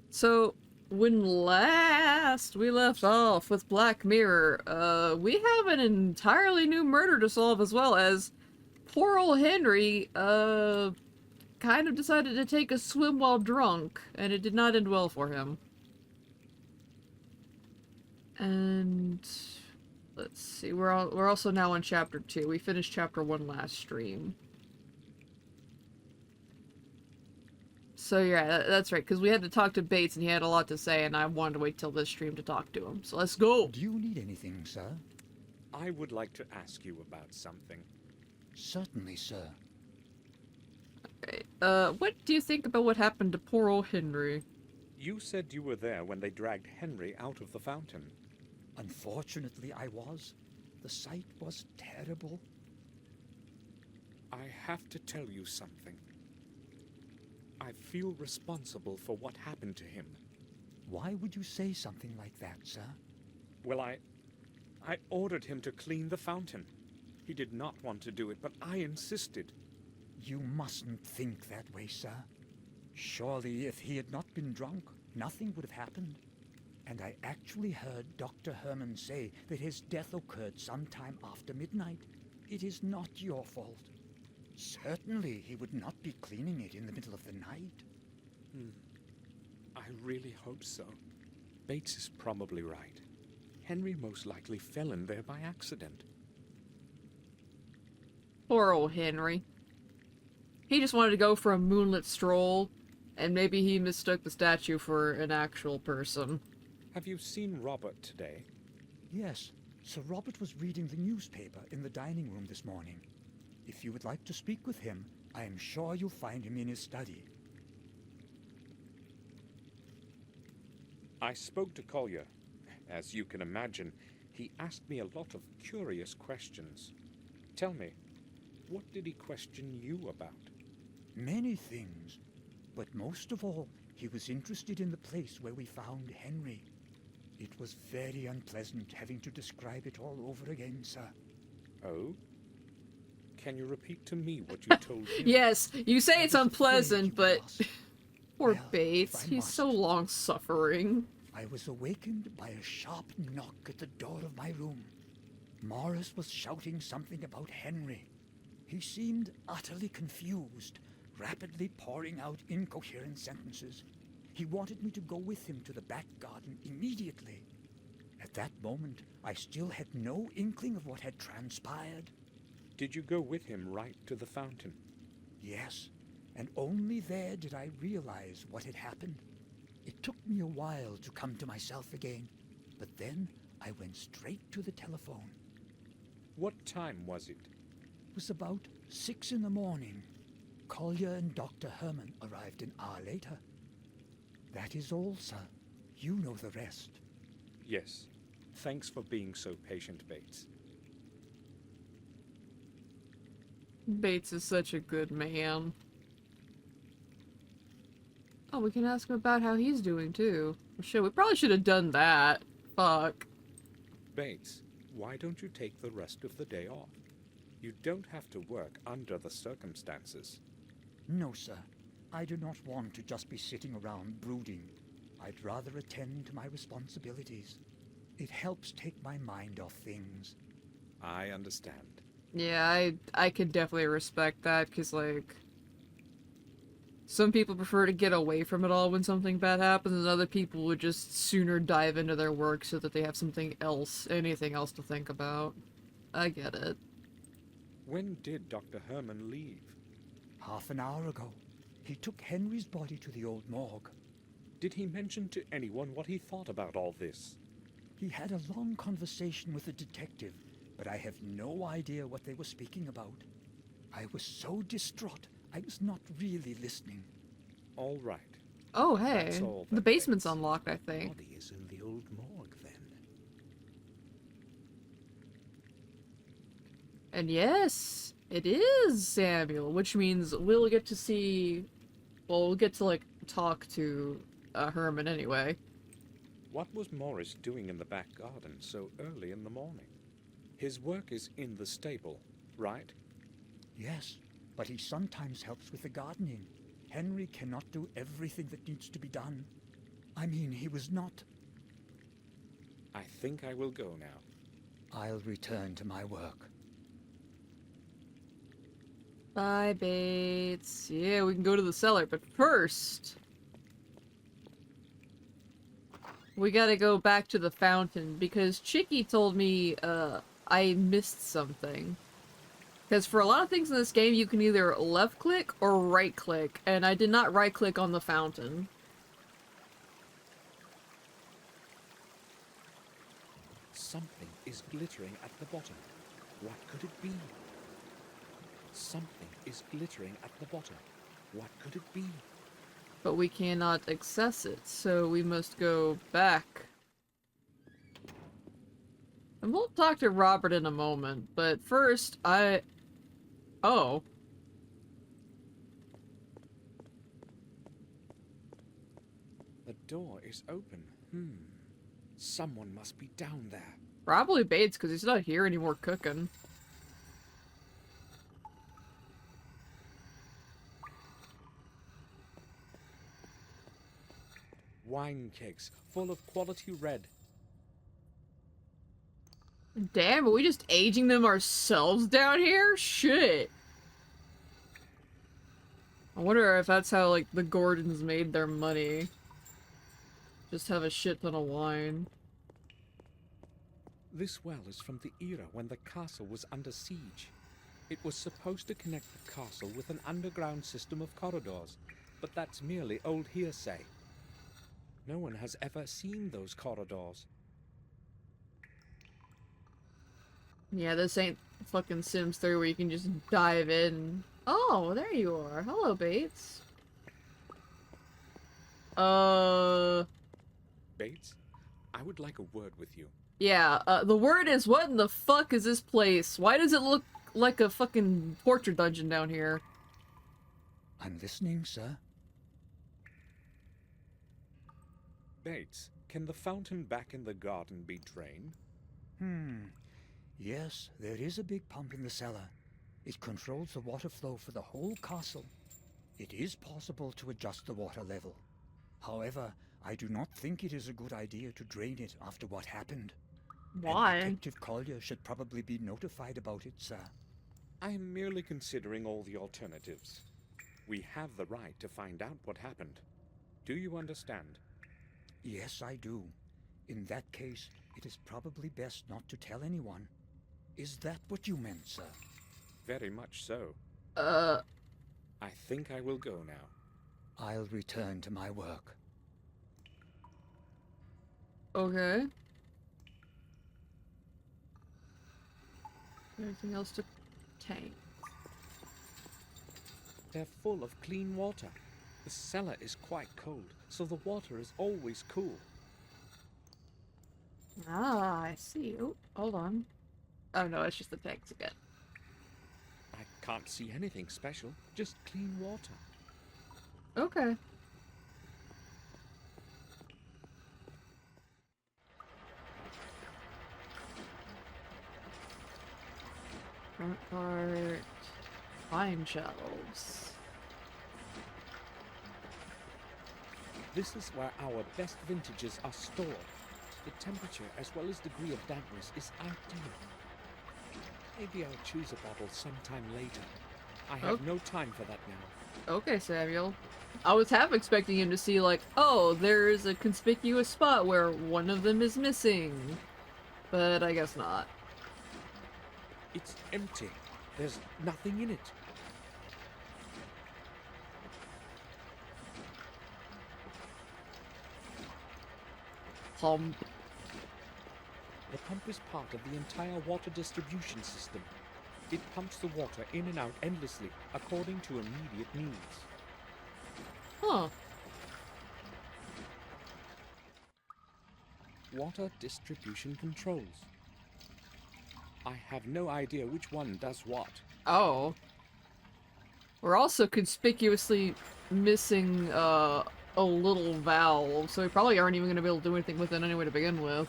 So, when last we left off with Black Mirror, we have an entirely new murder to solve as well as poor old Henry, kind of decided to take a swim while drunk, and it did not end well for him. And let's see, we're also now on chapter 2. We finished chapter 1 last stream. So yeah, that's right, because we had to talk to Bates and he had a lot to say, and I wanted to wait till this stream to talk to him. So let's go! Do you need anything, sir? I would like to ask you about something. Certainly, sir. Okay, what do you think about what happened to poor old Henry? You said you were there when they dragged Henry out of the fountain. Unfortunately, I was. The sight was terrible. I have to tell you something. I feel responsible for what happened to him. Why would you say something like that, sir? Well, I ordered him to clean the fountain. He did not want to do it, but I insisted. You mustn't think that way, sir. Surely, if he had not been drunk, nothing would have happened. And I actually heard Dr. Herman say that his death occurred sometime after midnight. It is not your fault. Certainly, he would not be cleaning it in the middle of the night. I really hope so. Bates is probably right. Henry most likely fell in there by accident. Poor old Henry. He just wanted to go for a moonlit stroll, and maybe he mistook the statue for an actual person. Have you seen Robert today? Yes, Sir Robert was reading the newspaper in the dining room this morning. If you would like to speak with him, I am sure you'll find him in his study. I spoke to Collier. As you can imagine, he asked me a lot of curious questions. Tell me, what did he question you about? Many things, but most of all, he was interested in the place where we found Henry. It was very unpleasant having to describe it all over again, sir. Oh? Can you repeat to me what you told him? Yes, you say it's unpleasant, but poor Well, Bates, if I he's so must. long-suffering. I was awakened by a sharp knock at the door of my room. Morris was shouting something about Henry. He seemed utterly confused, rapidly pouring out incoherent sentences. He wanted me to go with him to the back garden immediately. At that moment, I still had no inkling of what had transpired. Did you go with him right to the fountain? Yes, and only there did I realize what had happened. It took me a while to come to myself again, but then I went straight to the telephone. What time was it? It was about 6 in the morning. Collier and Dr. Herman arrived an hour later. That is all, sir. You know the rest. Yes. Thanks for being so patient, Bates. Bates is such a good man. Oh, we can ask him about how he's doing, too. Shit, we probably should have done that. Fuck. Bates, why don't you take the rest of the day off? You don't have to work under the circumstances. No, sir. I do not want to just be sitting around brooding. I'd rather attend to my responsibilities. It helps take my mind off things. I understand. Yeah, I could definitely respect that, because, like, some people prefer to get away from it all when something bad happens, and other people would just sooner dive into their work so that they have something else, anything else to think about. I get it. When did Dr. Herman leave? Half an hour ago, he took Henry's body to the old morgue. Did he mention to anyone what he thought about all this? He had a long conversation with a detective, but I have no idea what they were speaking about. I was so distraught, I was not really listening. All right. Oh, hey. That's all The then, basement's Bates. unlocked, I think. Body is in the old morgue, then. And yes, it is Samuel, which means we'll get to see... Well, we'll get to, like, talk to Herman anyway. What was Morris doing in the back garden so early in the morning? His work is in the stable, right? Yes, but he sometimes helps with the gardening. Henry cannot do everything that needs to be done. I mean, he was not. I think I will go now. I'll return to my work. Bye, Bates. Yeah, we can go to the cellar, but first... we gotta go back to the fountain, because Chicky told me, I missed something. Because for a lot of things in this game, you can either left-click or right-click, and I did not right-click on the fountain. Something is glittering at the bottom. What could it be? Something is glittering at the bottom. What could it be? But we cannot access it, so we must go back. And we'll talk to Robert in a moment, but first, Oh. The door is open. Someone must be down there. Probably Bates, because he's not here anymore cooking. Wine kegs full of quality red. Damn, are we just aging them ourselves down here? Shit. I wonder if that's how, like, the Gordons made their money. Just have a shit ton of wine. This well is from the era when the castle was under siege. It was supposed to connect the castle with an underground system of corridors, but that's merely old hearsay. No one has ever seen those corridors. Yeah, this ain't fucking Sims 3 where you can just dive in. Oh, there you are. Hello, Bates. Bates, I would like a word with you. Yeah, the word is, what in the fuck is this place? Why does it look like a fucking torture dungeon down here? I'm listening, sir. Bates, can the fountain back in the garden be drained? Yes, there is a big pump in the cellar. It controls the water flow for the whole castle. It is possible to adjust the water level. However, I do not think it is a good idea to drain it after what happened. Why? And Detective Collier should probably be notified about it, sir. I am merely considering all the alternatives. We have the right to find out what happened. Do you understand? Yes, I do. In that case, it is probably best not to tell anyone. Is that what you meant, sir? Very much so. I think I will go now. I'll return to my work. Okay. Anything else to tank? They're full of clean water. The cellar is quite cold, so the water is always cool. Ah, I see. Oh, hold on. Oh no, it's just the tanks again. I can't see anything special, just clean water. Okay. Front part. Wine shelves. This is where our best vintages are stored. The temperature as well as degree of dampness is ideal. Maybe I'll choose a bottle sometime later. I have no time for that now. Okay, Samuel. I was half expecting him to see, like, oh, there's a conspicuous spot where one of them is missing. But I guess not. It's empty. There's nothing in it. Pump. The pump is part of the entire water distribution system. It pumps the water in and out endlessly, according to immediate needs. Huh. Water distribution controls. I have no idea which one does what. Oh. We're also conspicuously missing, a little valve, so we probably aren't even gonna be able to do anything with it anyway to begin with.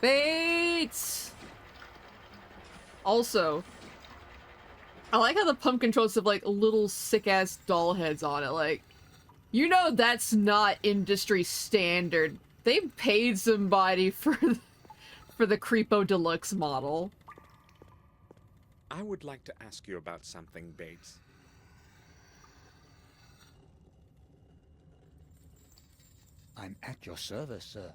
Bates! Also, I like how the pump controls have, like, little sick-ass doll heads on it, like, You know that's not industry standard. They paid somebody for the Creepo Deluxe model. I would like to ask you about something, Bates. I'm at your service, sir.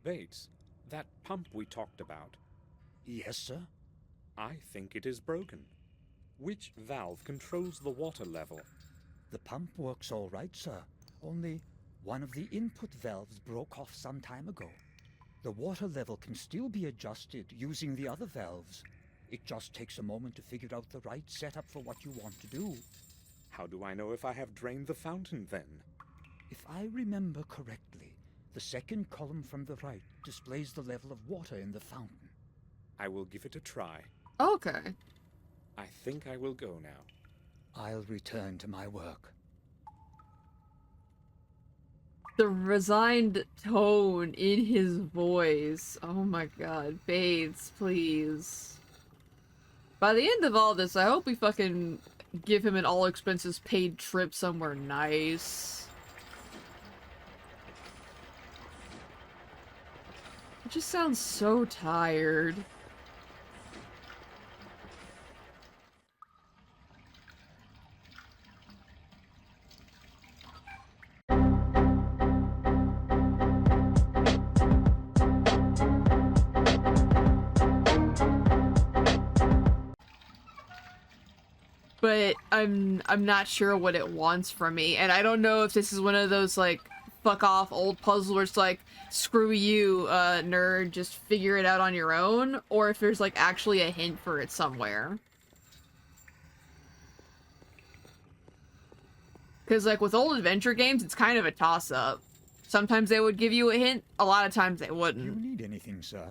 Bates, that pump we talked about, Yes, sir? I think it is broken. Which valve controls the water level? The pump works all right, sir. Only one of the input valves broke off some time ago. The water level can still be adjusted using the other valves. It just takes a moment to figure out the right setup for what you want to do. How do I know if I have drained the fountain then? If I remember correctly, the second column from the right displays the level of water in the fountain. I will give it a try. Okay. I think I will go now. I'll return to my work. The resigned tone in his voice. Oh my god. Bates, please. By the end of all this, I hope we fucking give him an all-expenses-paid trip somewhere nice. It just sounds so tired. But I'm not sure what it wants from me, and I don't know if this is one of those like fuck off old puzzles where it's like screw you nerd, just figure it out on your own, or if there's like actually a hint for it somewhere. Because like with old adventure games, it's kind of a toss up. Sometimes they would give you a hint, a lot of times they Do you wouldn't. need anything, sir?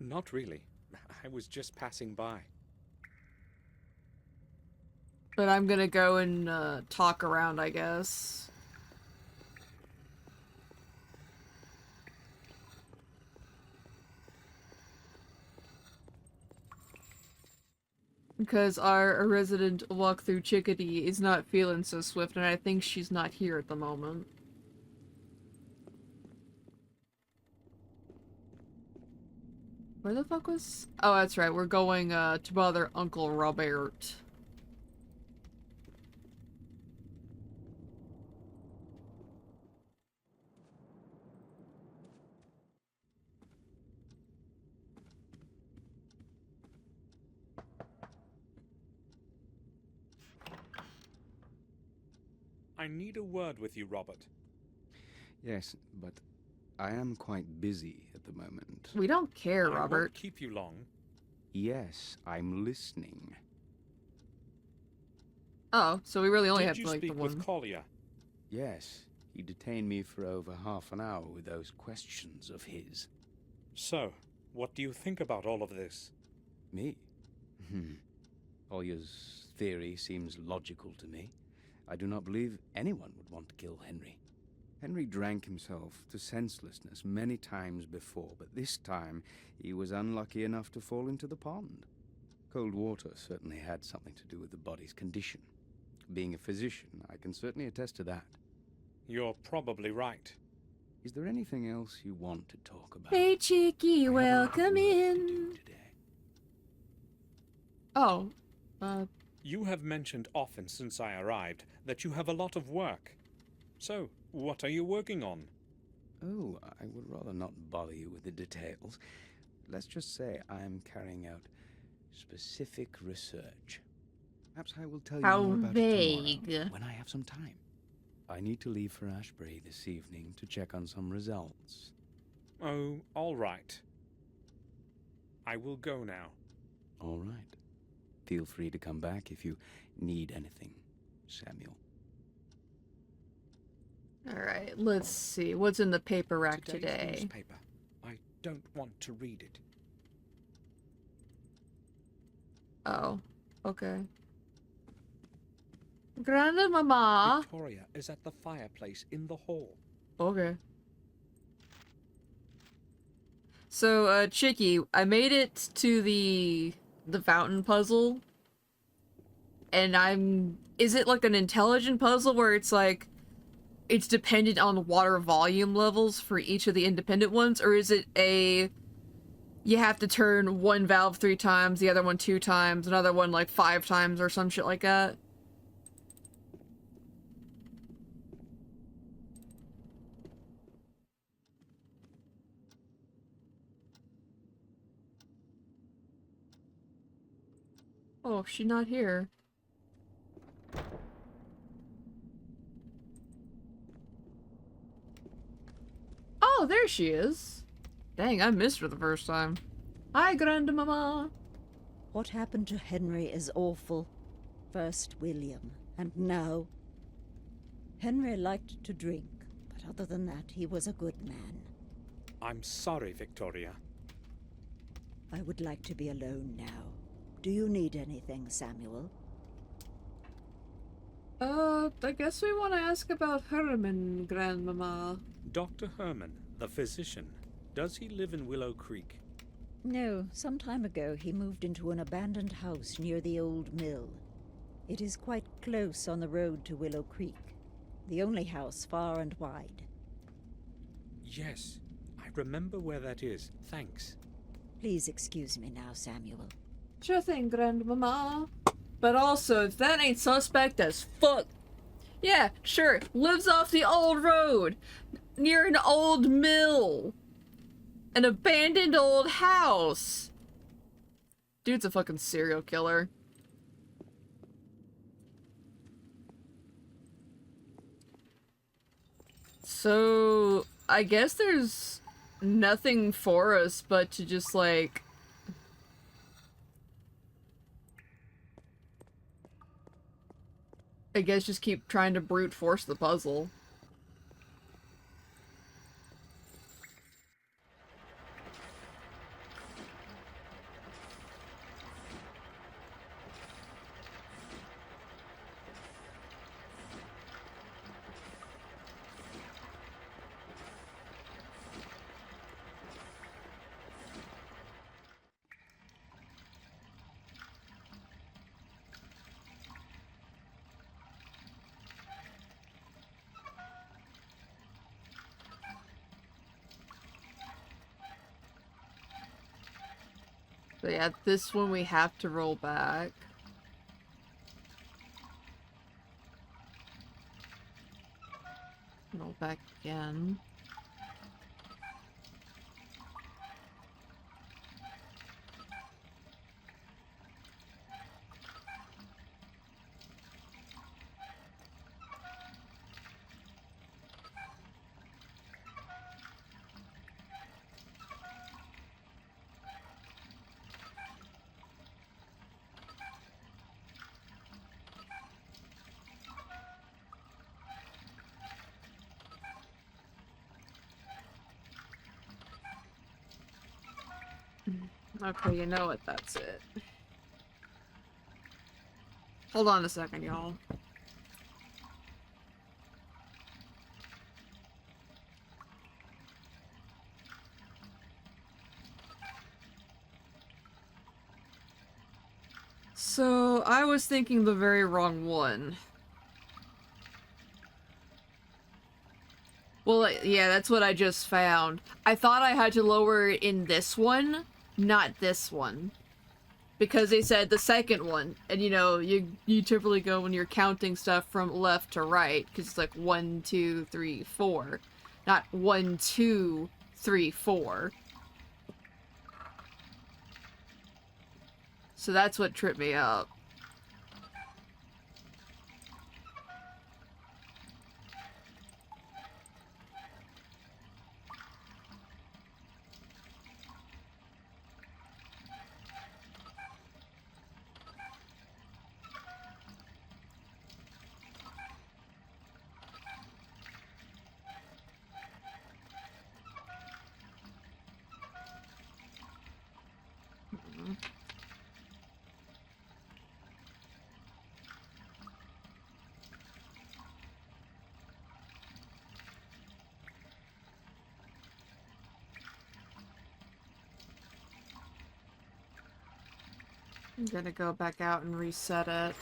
Not really. I was just passing by. But I'm gonna go and talk around, I guess. Because our resident walk-through chickadee is not feeling so swift, and I think she's not here at the moment. Where the fuck was... Oh, that's right, we're going to bother Uncle Robert. I need a word with you, Robert. Yes, but I am quite busy at the moment. We don't care, I won't Robert. keep you long. Yes, I'm listening. Oh, so we really only Did have you like the speak one. with Collier? Yes, he detained me for over half an hour with those questions of his. So, what do you think about all of this? Me? Collier's theory seems logical to me. I do not believe anyone would want to kill Henry. Henry drank himself to senselessness many times before, but this time he was unlucky enough to fall into the pond. Cold water certainly had something to do with the body's condition. Being a physician, I can certainly attest to that. You're probably right. Is there anything else you want to talk about? Hey, Chicky, I have a welcome lot of work to in. do today. Oh, You have mentioned often since I arrived that you have a lot of work. So, what are you working on? Oh, I would rather not bother you with the details. Let's just say I'm carrying out specific research. Perhaps I will tell you How more about vague. it tomorrow, when I have some time. I need to leave for Ashbury this evening to check on some results. Oh, all right. I will go now. All right. Feel free to come back if you need anything, Samuel. alright, let's see. What's in the paper rack Today's today? newspaper. I don't want to read it. Oh, okay. Grandmama. Victoria is at the fireplace in the hall. Okay. So, Chicky, I made it to the the fountain puzzle. And is it like an intelligent puzzle where it's like, it's dependent on water volume levels for each of the independent ones? Or is it you have to turn one valve 3 times, the other one 2 times, another one like 5 times or some shit like that? Oh, she's not here. Oh, there she is. Dang, I missed her the first time. Hi, Grandmama. What happened to Henry is awful. First William, and now... Henry liked to drink, but other than that, he was a good man. I'm sorry, Victoria. I would like to be alone now. Do you need anything, Samuel? I guess we want to ask about Herman, Grandmama. Dr. Herman, the physician, does he live in Willow Creek? No, some time ago he moved into an abandoned house near the old mill. It is quite close on the road to Willow Creek. The only house far and wide. Yes, I remember where that is. Thanks. Please excuse me now, Samuel. Sure thing, Grandmama. But also, if that ain't suspect as fuck. Yeah, sure, lives off the old road, near an old mill. An abandoned old house. Dude's a fucking serial killer. So, I guess there's nothing for us but to just, like... I guess just keep trying to brute force the puzzle. So yeah, this one we have to roll back. Roll back again. Okay, you know what, that's it. Hold on a second, y'all. So, I was thinking the very wrong one. Well, yeah, that's what I just found. I thought I had to lower it in this one, not this one. Because they said the second one, and you know, you typically go when you're counting stuff from left to right, because it's like 1, 2, 3, 4. Not 1, 2, 3, 4. So that's what tripped me up. I'm gonna go back out and reset it.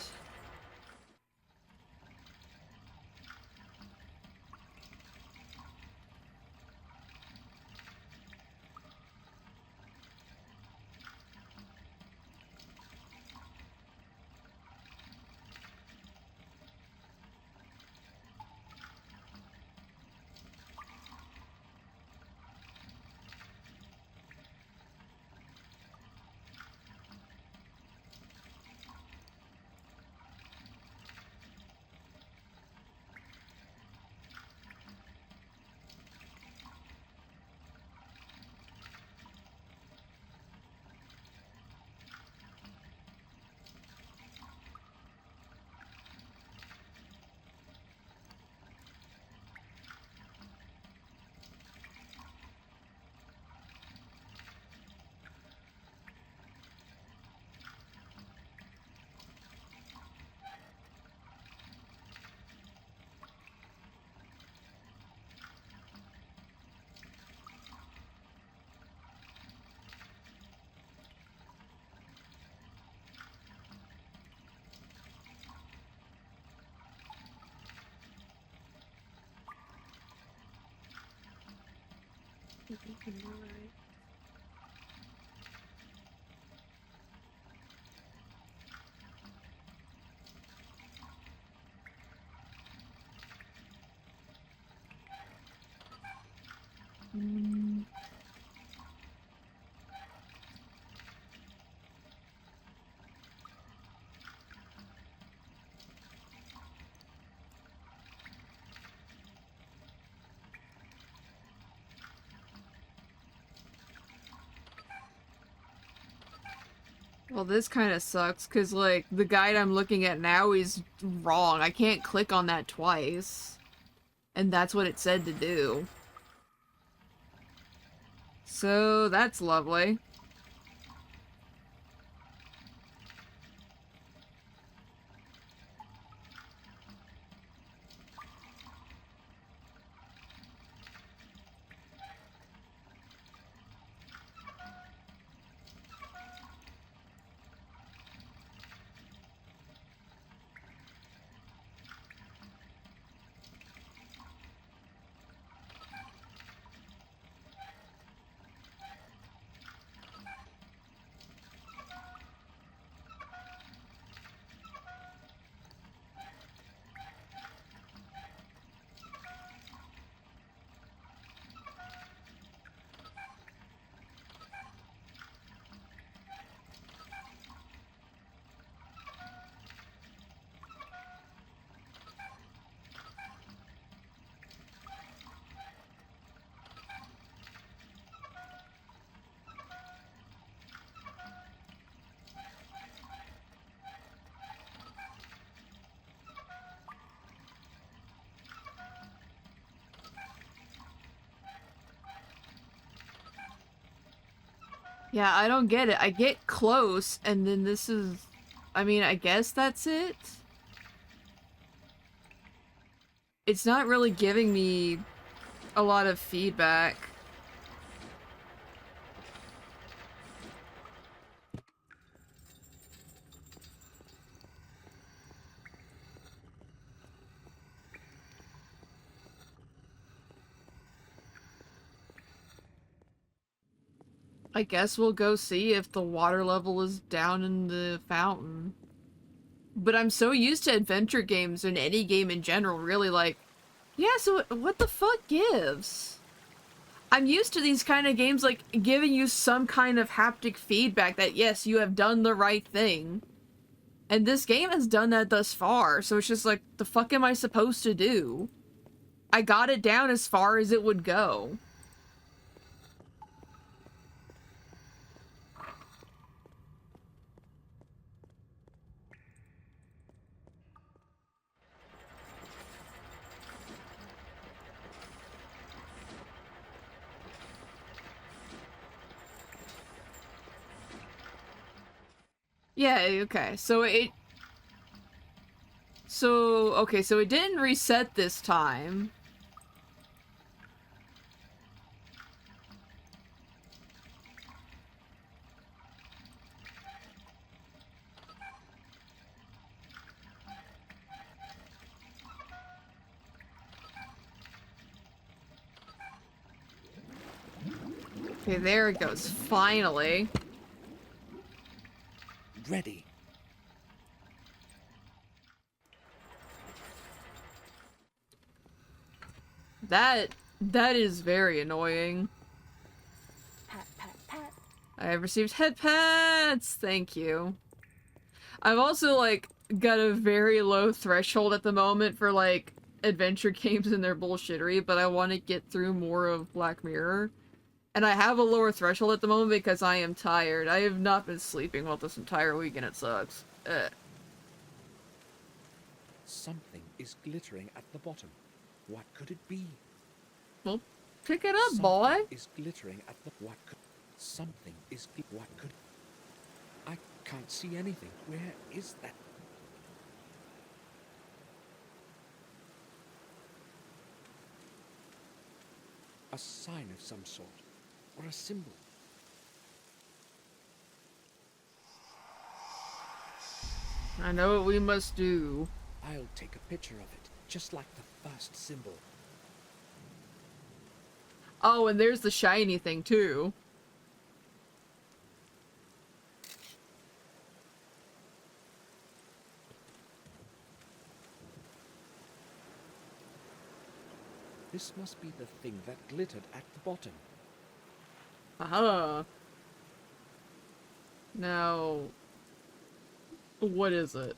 Alright. Well, this kind of sucks, because, like, the guide I'm looking at now is wrong. I can't click on that twice. And that's what it said to do. So, that's lovely. Yeah, I don't get it. I get close, and then this is... I mean, I guess that's it? It's not really giving me a lot of feedback. I guess we'll go see if the water level is down in the fountain. But I'm so used to adventure games and any game in general, really, like, yeah, so what the fuck gives? I'm used to these kind of games, like, giving you some kind of haptic feedback that, yes, you have done the right thing. And this game has done that thus far, so it's just like, the fuck am I supposed to do? I got it down as far as it would go. Yeah, okay, so it... So, okay, so it didn't reset this time. Okay, there it goes. Finally. Ready. That is very annoying. Pat, pat, pat. I have received head pats! Thank you. I've also, like, got a very low threshold at the moment for, like, adventure games and their bullshittery, but I want to get through more of Black Mirror. And I have a lower threshold at the moment because I am tired. I have not been sleeping well this entire week and it sucks. Something is glittering at the bottom. What could it be? Well, pick it up, Something boy! is glittering at the... What could... Something is... What could... I can't see anything. Where is that? A sign of some sort. Or a symbol. I know what we must do. I'll take a picture of it, just like the first symbol. Oh, and there's the shiny thing, too. This must be the thing that glittered at the bottom. Aha. Now, what is it?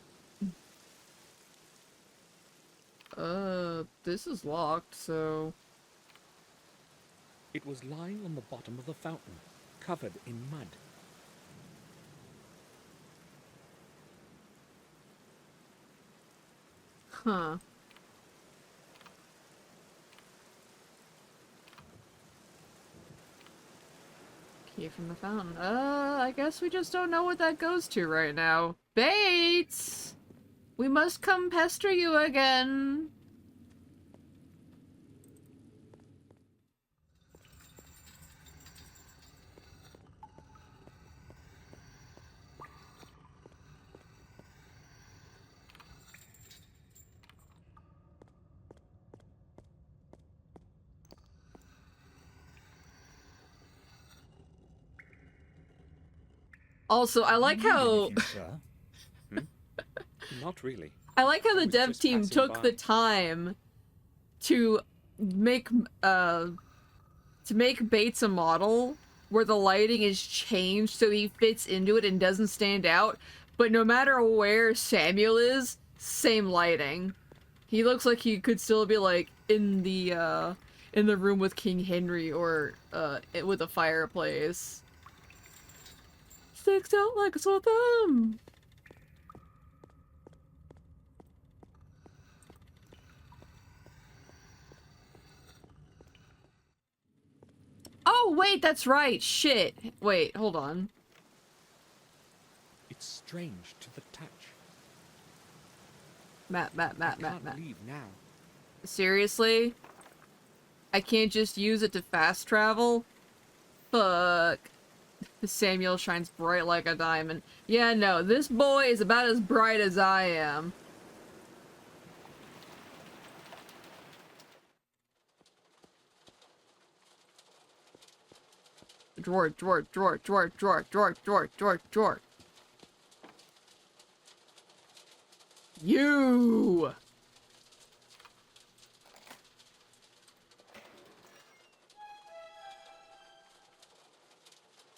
This is locked, so... It was lying on the bottom of the fountain, covered in mud. Huh. Key from the fountain. I guess we just don't know what that goes to right now. Bates! We must come pester you again. Also, I like how... Anything, sir? Not really. I like how I the was dev just team passing took by. the time to make Bates a model where the lighting is changed so he fits into it and doesn't stand out. But no matter where Samuel is, same lighting. He looks like he could still be like in the room with King Henry or with a fireplace. Sticks out like a sore thumb. Oh, wait, that's right. Shit. Wait, hold on. It's strange to the touch. Matt. I can't leave now. Seriously? I can't just use it to fast travel? Fuck. Samuel shines bright like a diamond. Yeah, no, this boy is about as bright as I am. Drawer. You!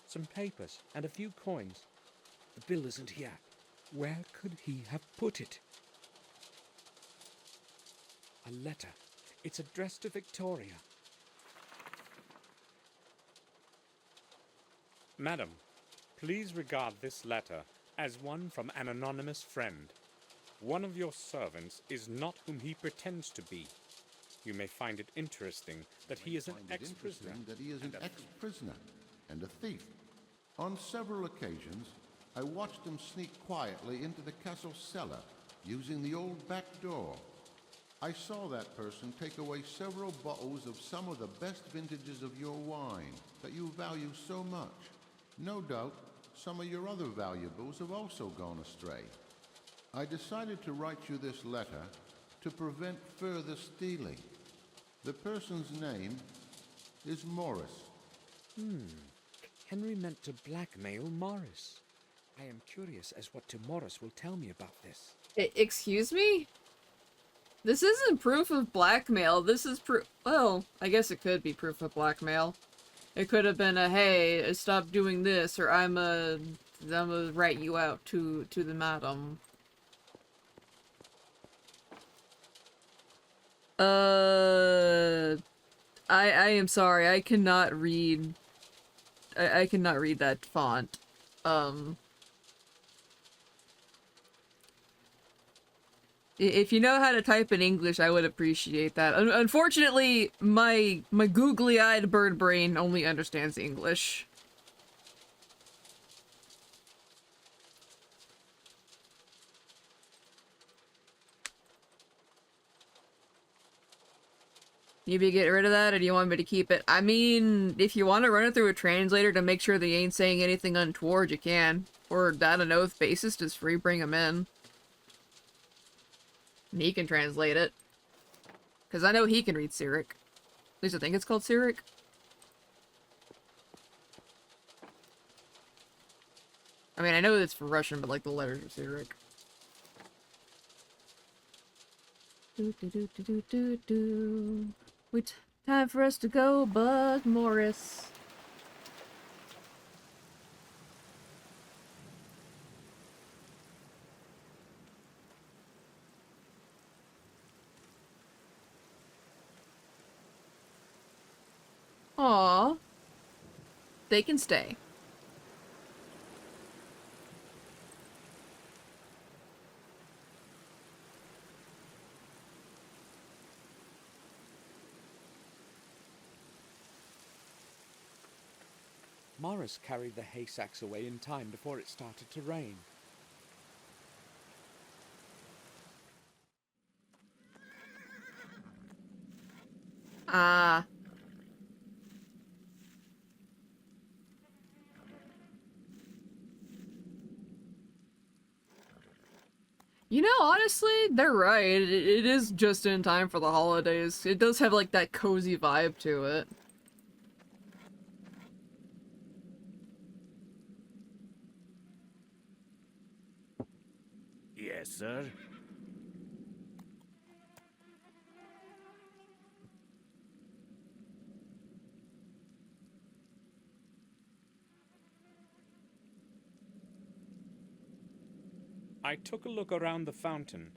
Some papers and a few coins. The bill isn't here. Where could he have put it? A letter. It's addressed to Victoria. Madam, please regard this letter as one from an anonymous friend. One of your servants is not whom he pretends to be. You may find it interesting that he is an ex-prisoner. And a thief. On several occasions, I watched him sneak quietly into the castle cellar, using the old back door. I saw that person take away several bottles of some of the best vintages of your wine that you value so much. No doubt, some of your other valuables have also gone astray. I decided to write you this letter to prevent further stealing. The person's name is Morris. Henry meant to blackmail Morris. I am curious as what Morris will tell me about this. Excuse me? This isn't proof of blackmail. This is proof. Well, I guess it could be proof of blackmail. It could have been a, hey, stop doing this, or I'm gonna write you out to the madam. I am sorry, I cannot read. I cannot read that font. If you know how to type in English, I would appreciate that. Unfortunately, my googly-eyed bird brain only understands English. You be get rid of that, or do you want me to keep it? I mean, if you want to run it through a translator to make sure they ain't saying anything untoward, you can. Or on an oath basis, just free bring them in. And he can translate it. Because I know he can read Syriac. At least I think it's called Syriac. I mean, I know it's for Russian, but like the letters are Syriac. Wait, time for us to go, Bud Morris. Aw. They can stay. Morris carried the hay sacks away in time before it started to rain. Ah. You know, honestly, they're right. It is just in time for the holidays. It does have, like, that cozy vibe to it. Yes, sir. I took a look around the fountain.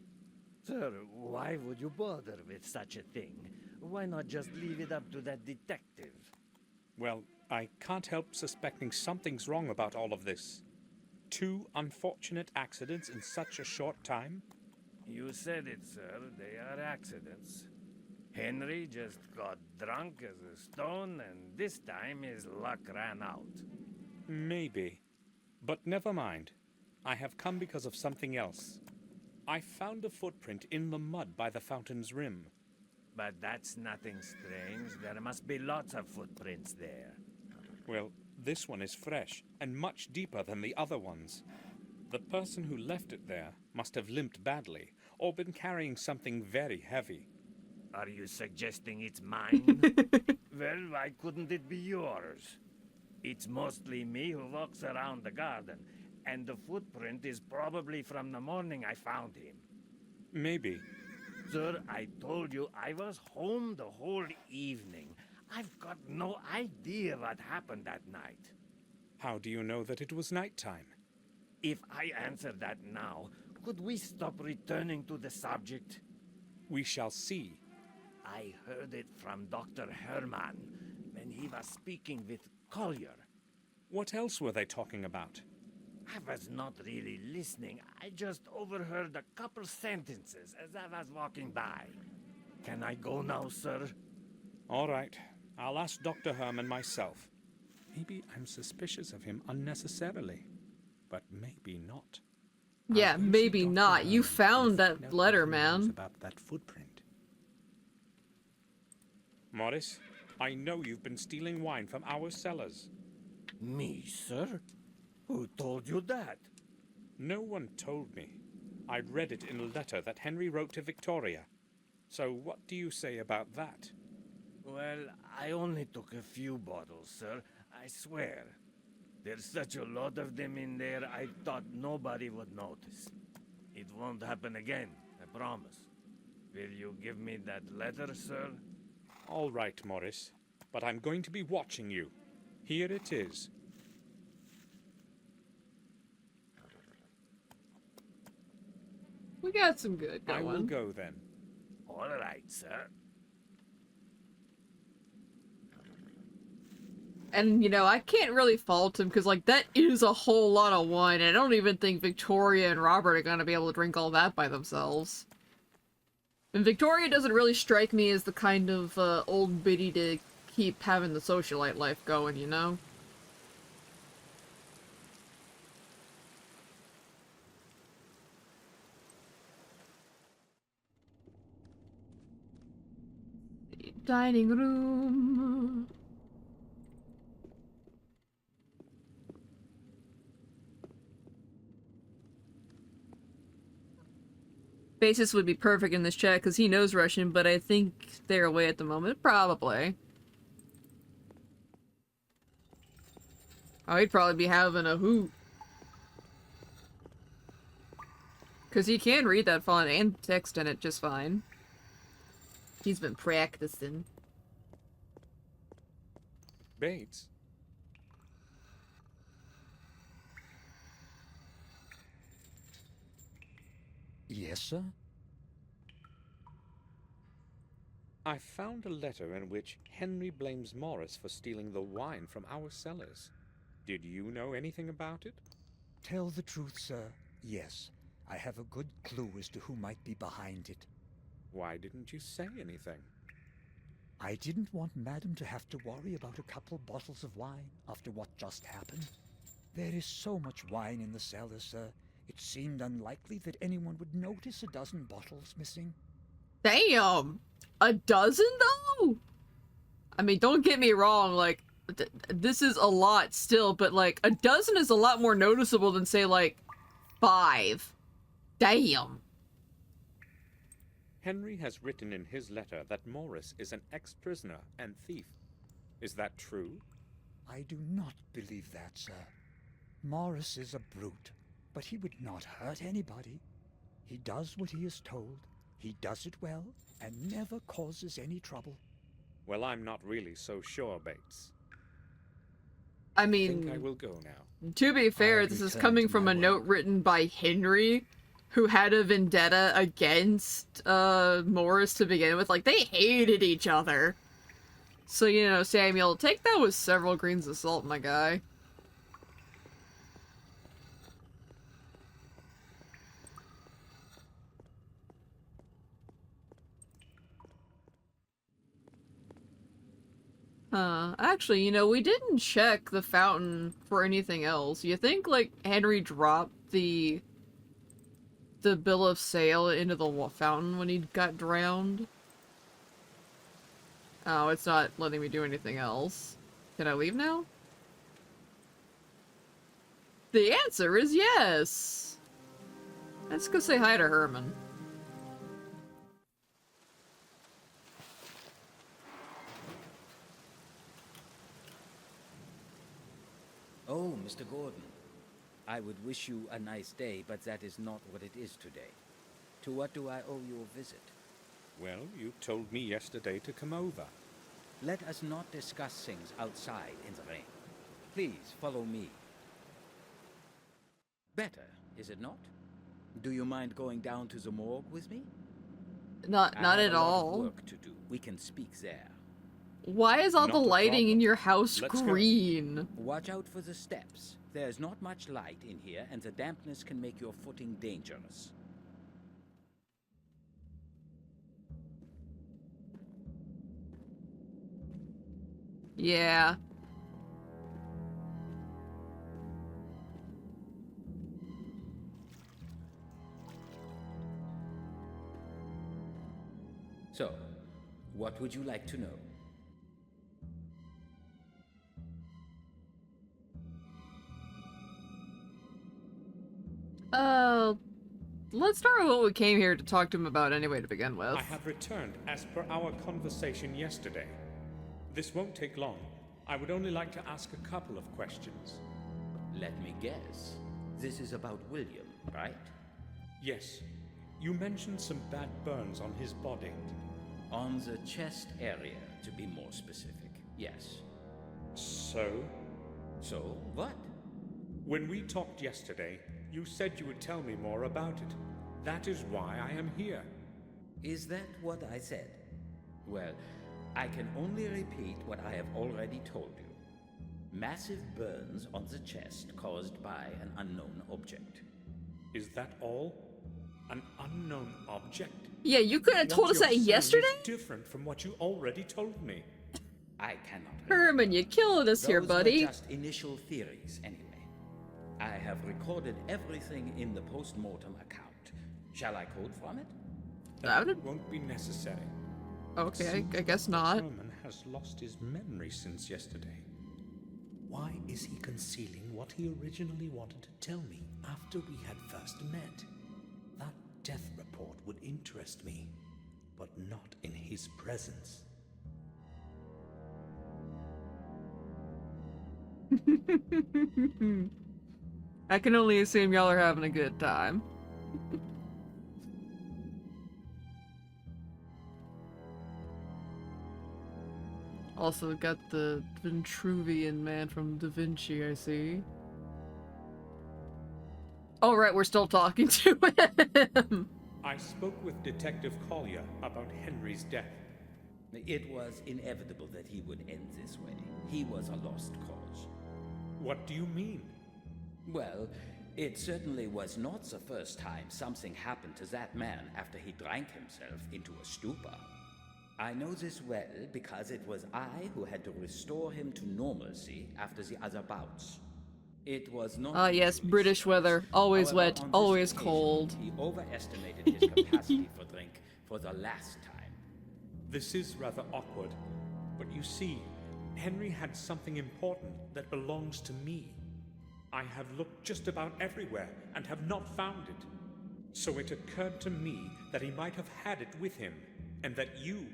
Sir, why would you bother with such a thing? Why not just leave it up to that detective? Well, I can't help suspecting something's wrong about all of this. 2 unfortunate accidents in such a short time? You said it, sir. They are accidents. Henry just got drunk as a stone, and this time his luck ran out. Maybe. But never mind. I have come because of something else. I found a footprint in the mud by the fountain's rim. But that's nothing strange. There must be lots of footprints there. Well, this one is fresh and much deeper than the other ones. The person who left it there must have limped badly or been carrying something very heavy. Are you suggesting it's mine? Well, why couldn't it be yours? It's mostly me who walks around the garden, and the footprint is probably from the morning I found him. Maybe. Sir, I told you I was home the whole evening. I've got no idea what happened that night. How do you know that it was nighttime? If I answer that now, could we stop returning to the subject? We shall see. I heard it from Dr. Herman when he was speaking with Collier. What else were they talking about? I was not really listening. I just overheard a couple sentences as I was walking by. Can I go now, sir? All right. I'll ask Dr. Herman myself. Maybe I'm suspicious of him unnecessarily, but maybe not. Yeah, I'll go see maybe Dr. not. You Herman found and that find out letter, what he knows man. about that footprint. Morris, I know you've been stealing wine from our cellars. Me, sir? Who told you that? No one told me. I'd read it in a letter that Henry wrote to Victoria. So what do you say about that? Well, I only took a few bottles, sir. I swear. There's such a lot of them in there, I thought nobody would notice. It won't happen again, I promise. Will you give me that letter, sir? All right, Morris. But I'm going to be watching you. Here it is. We got some good going. I will go then. All right, sir. And, you know, I can't really fault him, because, like, that is a whole lot of wine, and I don't even think Victoria and Robert are gonna be able to drink all that by themselves. And Victoria doesn't really strike me as the kind of, old biddy to keep having the socialite life going, you know? Dining room... Basis would be perfect in this chat because he knows Russian, but I think they're away at the moment. Probably. Oh, he'd probably be having a hoot. Because he can read that font and text in it just fine. He's been practicing. Bates? Yes, sir? I found a letter in which Henry blames Morris for stealing the wine from our cellars. Did you know anything about it? Tell the truth, sir. Yes, I have a good clue as to who might be behind it. Why didn't you say anything? I didn't want Madam to have to worry about a couple bottles of wine after what just happened. There is so much wine in the cellar, sir. It seemed unlikely that anyone would notice a dozen bottles missing. Damn! A dozen, though? I mean, don't get me wrong, like, this is a lot still, but, like, a dozen is a lot more noticeable than, say, like, 5. Damn. Henry has written in his letter that Morris is an ex-prisoner and thief. Is that true? I do not believe that, sir. Morris is a brute, but he would not hurt anybody. He does what he is told, he does it well, and never causes any trouble. Well, I'm not really so sure, Bates. I I mean, think I will go now. to be fair, I'll this is return coming to from my a note work. written by Henry, who had a vendetta against, Morris to begin with. Like, they hated each other. So, you know, Samuel, take that with several grains of salt, my guy. Actually, you know, we didn't check the fountain for anything else. You think, like, Henry dropped the bill of sale into the fountain when he got drowned? Oh, it's not letting me do anything else. Can I leave now? The answer is yes! Let's go say hi to Herman. Oh, Mr. Gordon. I would wish you a nice day, but that is not what it is today. To what do I owe you a visit? Well, you told me yesterday to come over. Let us not discuss things outside in the rain. Please follow me. Better, is it not? Do you mind going down to the morgue with me? Not I at have a lot of all. work to do. We can speak there. Why is all Not the a lighting in problem. your house Let's go. green? Watch out for the steps. There's not much light in here, and the dampness can make your footing dangerous. Yeah. So, what would you like to know? Let's start with what we came here to talk to him about anyway to begin with. I have returned as per our conversation yesterday. This won't take long. I would only like to ask a couple of questions. Let me guess. This is about William, right? Yes. You mentioned some bad burns on his body. On the chest area, to be more specific. Yes. So? So, what? When we talked yesterday, you said you would tell me more about it. That is why I am here. Is that what I said? Well, I can only repeat what I have already told you. Massive burns on the chest caused by an unknown object. Is that all? An unknown object? Yeah, you could have told us that yesterday? Is different from what you already told me. I cannot Herman, you're killing us here, Those buddy. were just initial theories, anyway. I have recorded everything in the post-mortem account. Shall I quote from it? That would... Won't be necessary. Okay, I guess not. Herman has lost his memory since yesterday. Why is he concealing what he originally wanted to tell me after we had first met? That death report would interest me, but not in his presence. I can only assume y'all are having a good time. Also got the Vitruvian man from Da Vinci, I see. Oh right, we're still talking to him! I spoke with Detective Collier about Henry's death. It was inevitable that he would end this way. He was a lost cause. What do you mean? Well, it certainly was not the first time something happened to that man after he drank himself into a stupor. I know this well because it was I who had to restore him to normalcy after the other bouts. It was not. Ah yes, British weather. Always However, wet, on this always occasion, cold. He overestimated his capacity for drink for the last time. This is rather awkward, but you see, Henry had something important that belongs to me. I have looked just about everywhere and have not found it. So it occurred to me that he might have had it with him, and that you...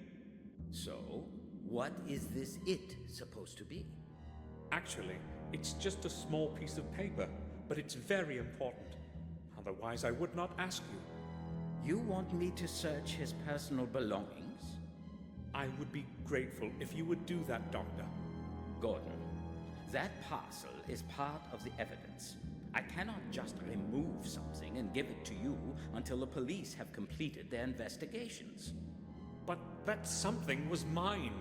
So, what is this it supposed to be? Actually, it's just a small piece of paper, but it's very important. Otherwise, I would not ask you. You want me to search his personal belongings? I would be grateful if you would do that, Doctor. Gordon, that parcel is part of the evidence. I cannot just remove something and give it to you until the police have completed their investigations. But that something was mine.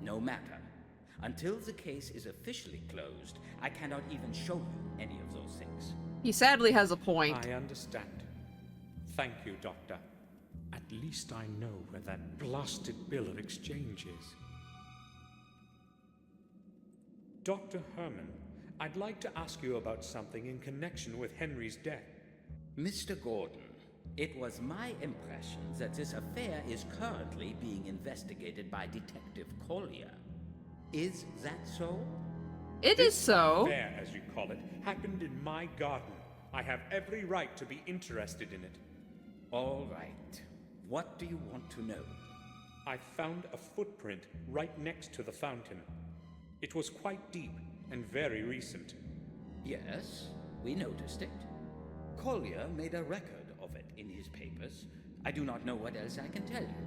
No matter. Until the case is officially closed, I cannot even show you any of those things. He sadly has a point. I understand. Thank you, Doctor. At least I know where that blasted bill of exchange is. Dr. Herman, I'd like to ask you about something in connection with Henry's death. Mr. Gordon, it was my impression that this affair is currently being investigated by Detective Collier. Is that so? It is so. Affair, as you call it, happened in my garden. I have every right to be interested in it. All right. What do you want to know? I found a footprint right next to the fountain. It was quite deep and very recent. Yes, we noticed it. Collier made a record of it in his papers. I do not know what else I can tell you.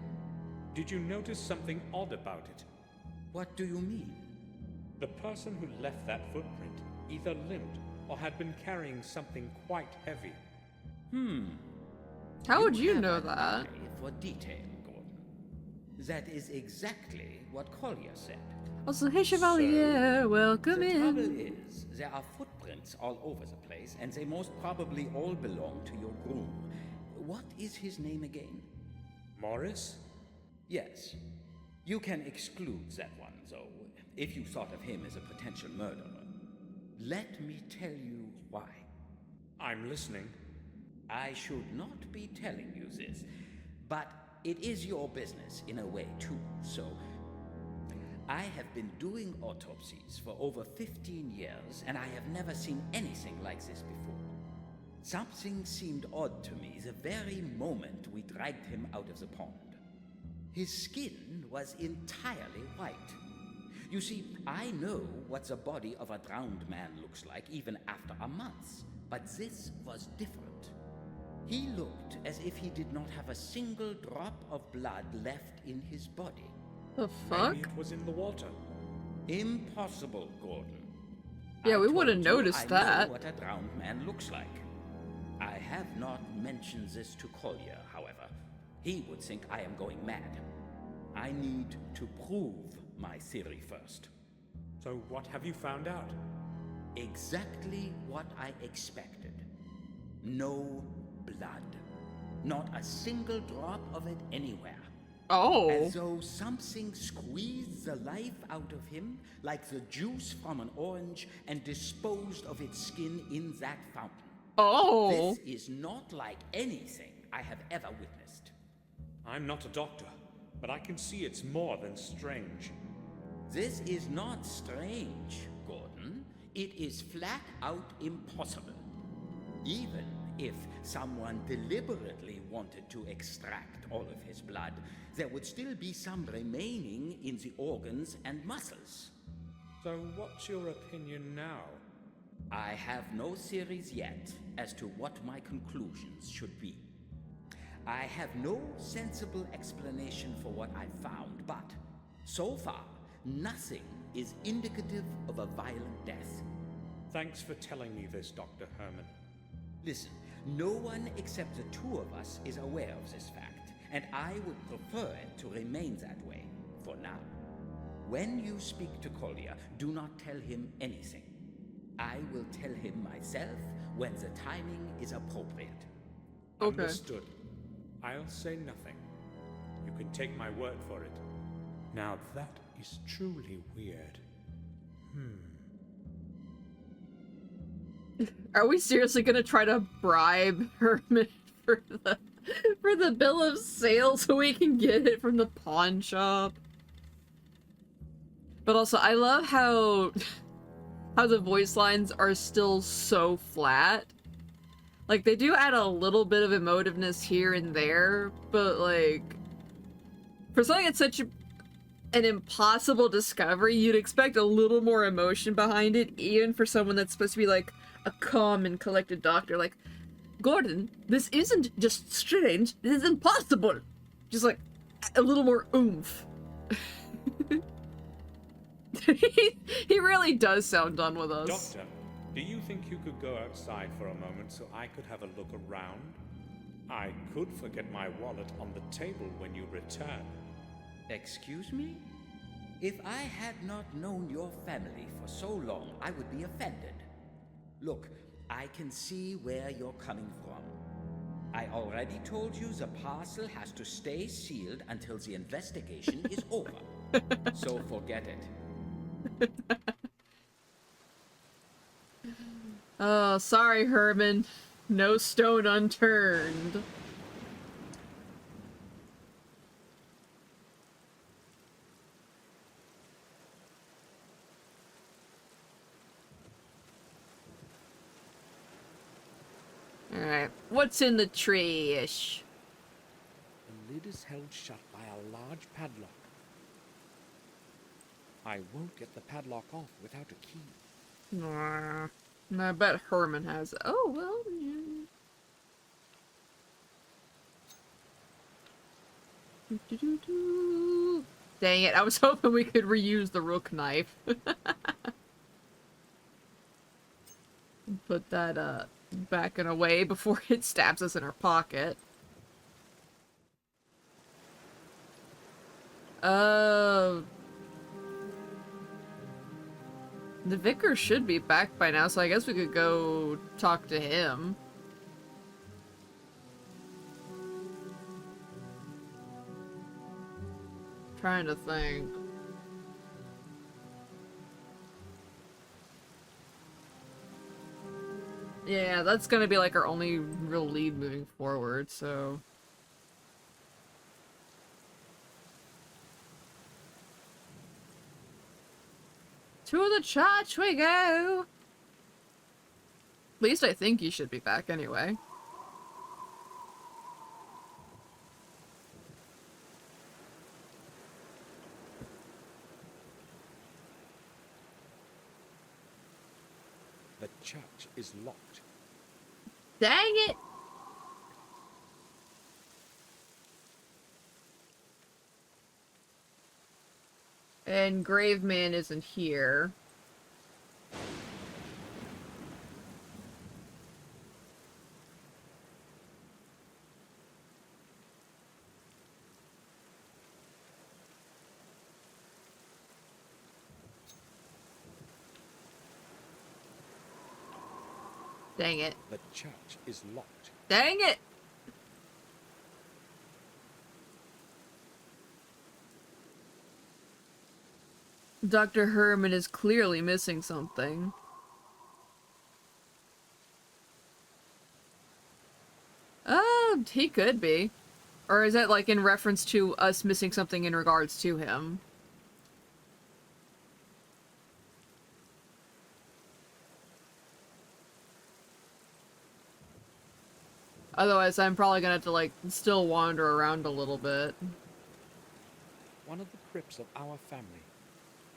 Did you notice something odd about it? What do you mean? The person who left that footprint either limped or had been carrying something quite heavy. How would you have know an that? eye for detail, Gordon. That is exactly what Collier said. Also, hey Chevalier, welcome The trouble in. is, there are footprints all over the place, and they most probably all belong to your groom. What is his name again? Morris? Yes. You can exclude that one, though, if you thought of him as a potential murderer. Let me tell you why. I'm listening. I should not be telling you this, but it is your business in a way, too, so... I have been doing autopsies for over 15 years, and I have never seen anything like this before. Something seemed odd to me the very moment we dragged him out of the pond. His skin was entirely white. You see, I know what the body of a drowned man looks like even after a month, but this was different. He looked as if he did not have a single drop of blood left in his body. The fuck? Maybe it was in the water. Impossible, Gordon. Yeah, I we would have told you noticed I that. know what a drowned man looks like. I have not mentioned this to Collier, however. He would think I am going mad. I need to prove my theory first. So what have you found out? Exactly what I expected. No blood. Not a single drop of it anywhere. Oh. As though something squeezed the life out of him, like the juice from an orange, and disposed of its skin in that fountain. Oh. This is not like anything I have ever witnessed. I'm not a doctor, but I can see it's more than strange. This is not strange, Gordon. It is flat out impossible. Even if someone deliberately wanted to extract all of his blood, there would still be some remaining in the organs and muscles. So what's your opinion now? I have no theories yet as to what my conclusions should be. I have no sensible explanation for what I found, but so far, nothing is indicative of a violent death. Thanks for telling me this, Dr. Herman. Listen, no one except the two of us is aware of this fact, and I would prefer it to remain that way, for now. When you speak to Collier, do not tell him anything. I will tell him myself when the timing is appropriate. Okay. Understood. I'll say nothing. You can take my word for it. Now that is truly weird. Are we seriously gonna try to bribe Herman for the bill of sale so we can get it from the pawn shop? But also, I love how the voice lines are still so flat. Like, they do add a little bit of emotiveness here and there, but like, for something that's such an impossible discovery, you'd expect a little more emotion behind it, even for someone that's supposed to be like a calm and collected doctor. Like, Gordon, this isn't just strange, this is impossible. Just like a little more oomph. he really does sound done with us. Doctor, do you think you could go outside for a moment so I could have a look around? I could forget my wallet on the table when you return. Excuse me? If I had not known your family for so long, I would be offended. Look, I can see where you're coming from. I already told you the parcel has to stay sealed until the investigation is over. So forget it. Oh, sorry, Herman. No stone unturned. Alright, what's in the trash? The lid is held shut by a large padlock. I won't get the padlock off without a key. Nah, I bet Herman has it. Oh, well, yeah. Dang it, I was hoping we could reuse the rook knife. Put that, back and away before it stabs us in our pocket. The vicar should be back by now, so I guess we could go talk to him. Trying to think. Yeah, that's gonna be like our only real lead moving forward, so... To the church we go! At least I think he should be back anyway. church is locked. Dang it! And Graveman isn't here. Dang it. The church is locked. Dang it! Dr. Herman is clearly missing something. He could be. Or is that like in reference to us missing something in regards to him? Otherwise, I'm probably gonna have to, like, still wander around a little bit. One of the crypts of our family.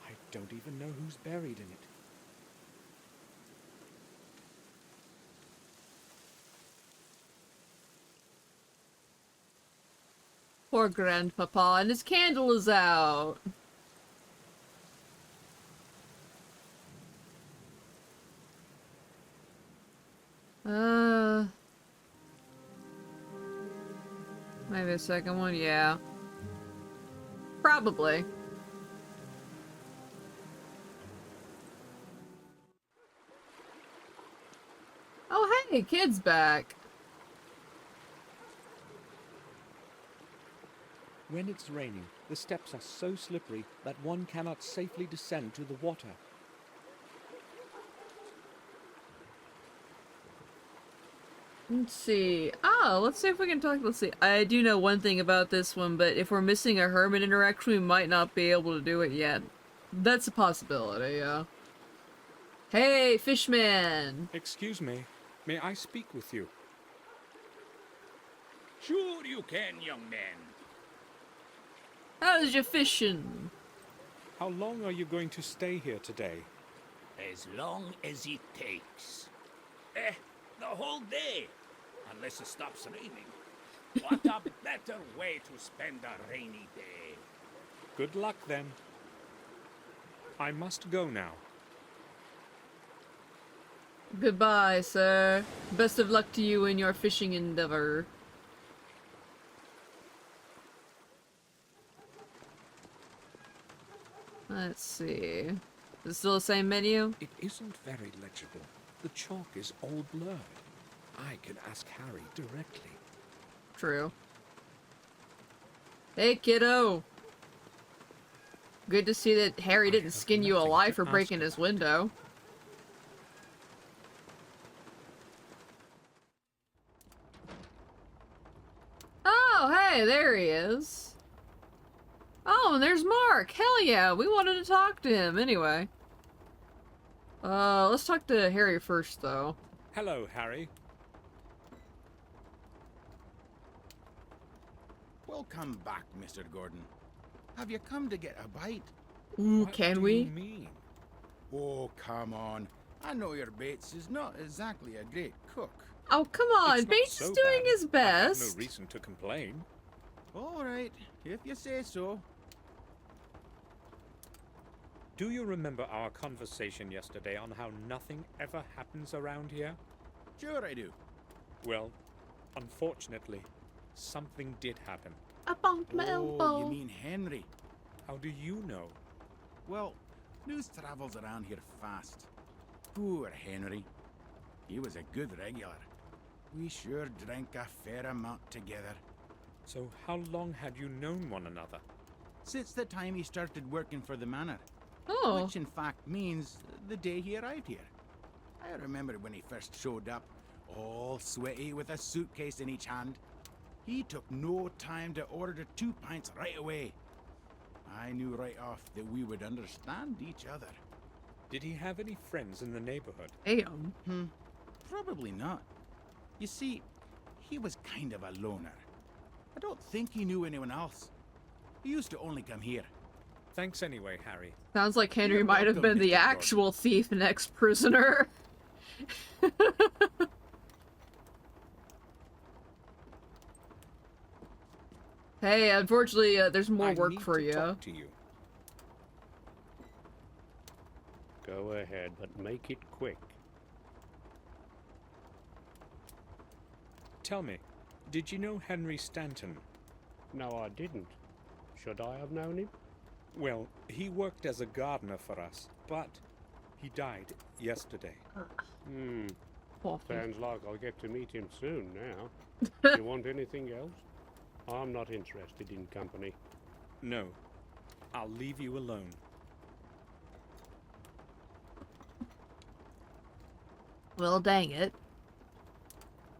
I don't even know who's buried in it. Poor Grandpapa, and his candle is out. Maybe a second one? Yeah. Probably. Oh, hey, kid's back. When it's raining, the steps are so slippery that one cannot safely descend to the water. Let's see. Oh, let's see if we can talk. Let's see. I do know one thing about this one, but if we're missing a hermit interaction, we might not be able to do it yet. That's a possibility, yeah. Hey, Fishman! Excuse me, may I speak with you? Sure you can, young man. How's your fishing? How long are you going to stay here today? As long as it takes. The whole day. Unless it stops raining. What a better way to spend a rainy day. Good luck then. I must go now. Goodbye, sir. Best of luck to you in your fishing endeavor. Let's see. Is it still the same menu? It isn't very legible. The chalk is all blurred. I can ask Harry directly. True. Hey, kiddo! Good to see that Harry didn't skin you alive for breaking his window. Oh, hey, there he is. Oh, and there's Mark! Hell yeah, we wanted to talk to him anyway. Let's talk to Harry first, though. Hello, Harry. Welcome back, Mr. Gordon. Have you come to get a bite? Ooh, What can do we? you mean? Oh, come on. I know your Bates is not exactly a great cook. Oh, come on, It's not Bates so is doing bad. his I have best. no reason to complain. All right, if you say so. Do you remember our conversation yesterday on how nothing ever happens around here? Sure I do. Well, unfortunately, something did happen. I bumped my Oh, elbow. you mean Henry? How do you know? Well, news travels around here fast. Poor Henry. He was a good regular. We sure drank a fair amount together. So how long had you known one another? Since the time he started working for the manor. Oh. Which in fact means the day he arrived here. I remember when he first showed up, all sweaty with a suitcase in each hand. He took no time to order 2 pints right away. I knew right off that we would understand each other. Did he have any friends in the neighborhood? Damn. Probably not. You see, he was kind of a loner. I don't think he knew anyone else. He used to only come here. Thanks anyway, Harry. Sounds like Henry You're might have welcome, been the Mr. Gordon. actual thief and ex-prisoner. Hey, unfortunately, there's more I work need for to you. talk to you. Go ahead, but make it quick. Tell me, did you know Henry Stanton? No, I didn't. Should I have known him? Well, he worked as a gardener for us, but he died yesterday. Hmm. Awful. Sounds like I'll get to meet him soon now. You want anything else? I'm not interested in company. No, I'll leave you alone. Well, dang it.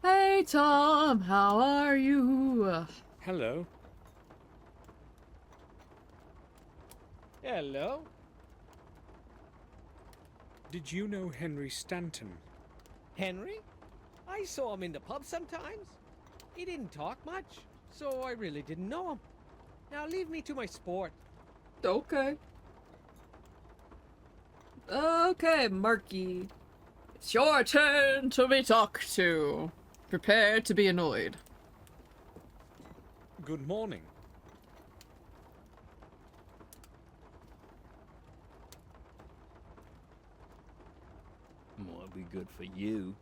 Hey, Tom, how are you? Hello. Hello? Did you know Henry Stanton? Henry? I saw him in the pub sometimes. He didn't talk much, so I really didn't know him. Now leave me to my sport. Okay. Okay, Marky. It's your turn to be talked to. Prepare to be annoyed. Good morning. Might be good for you.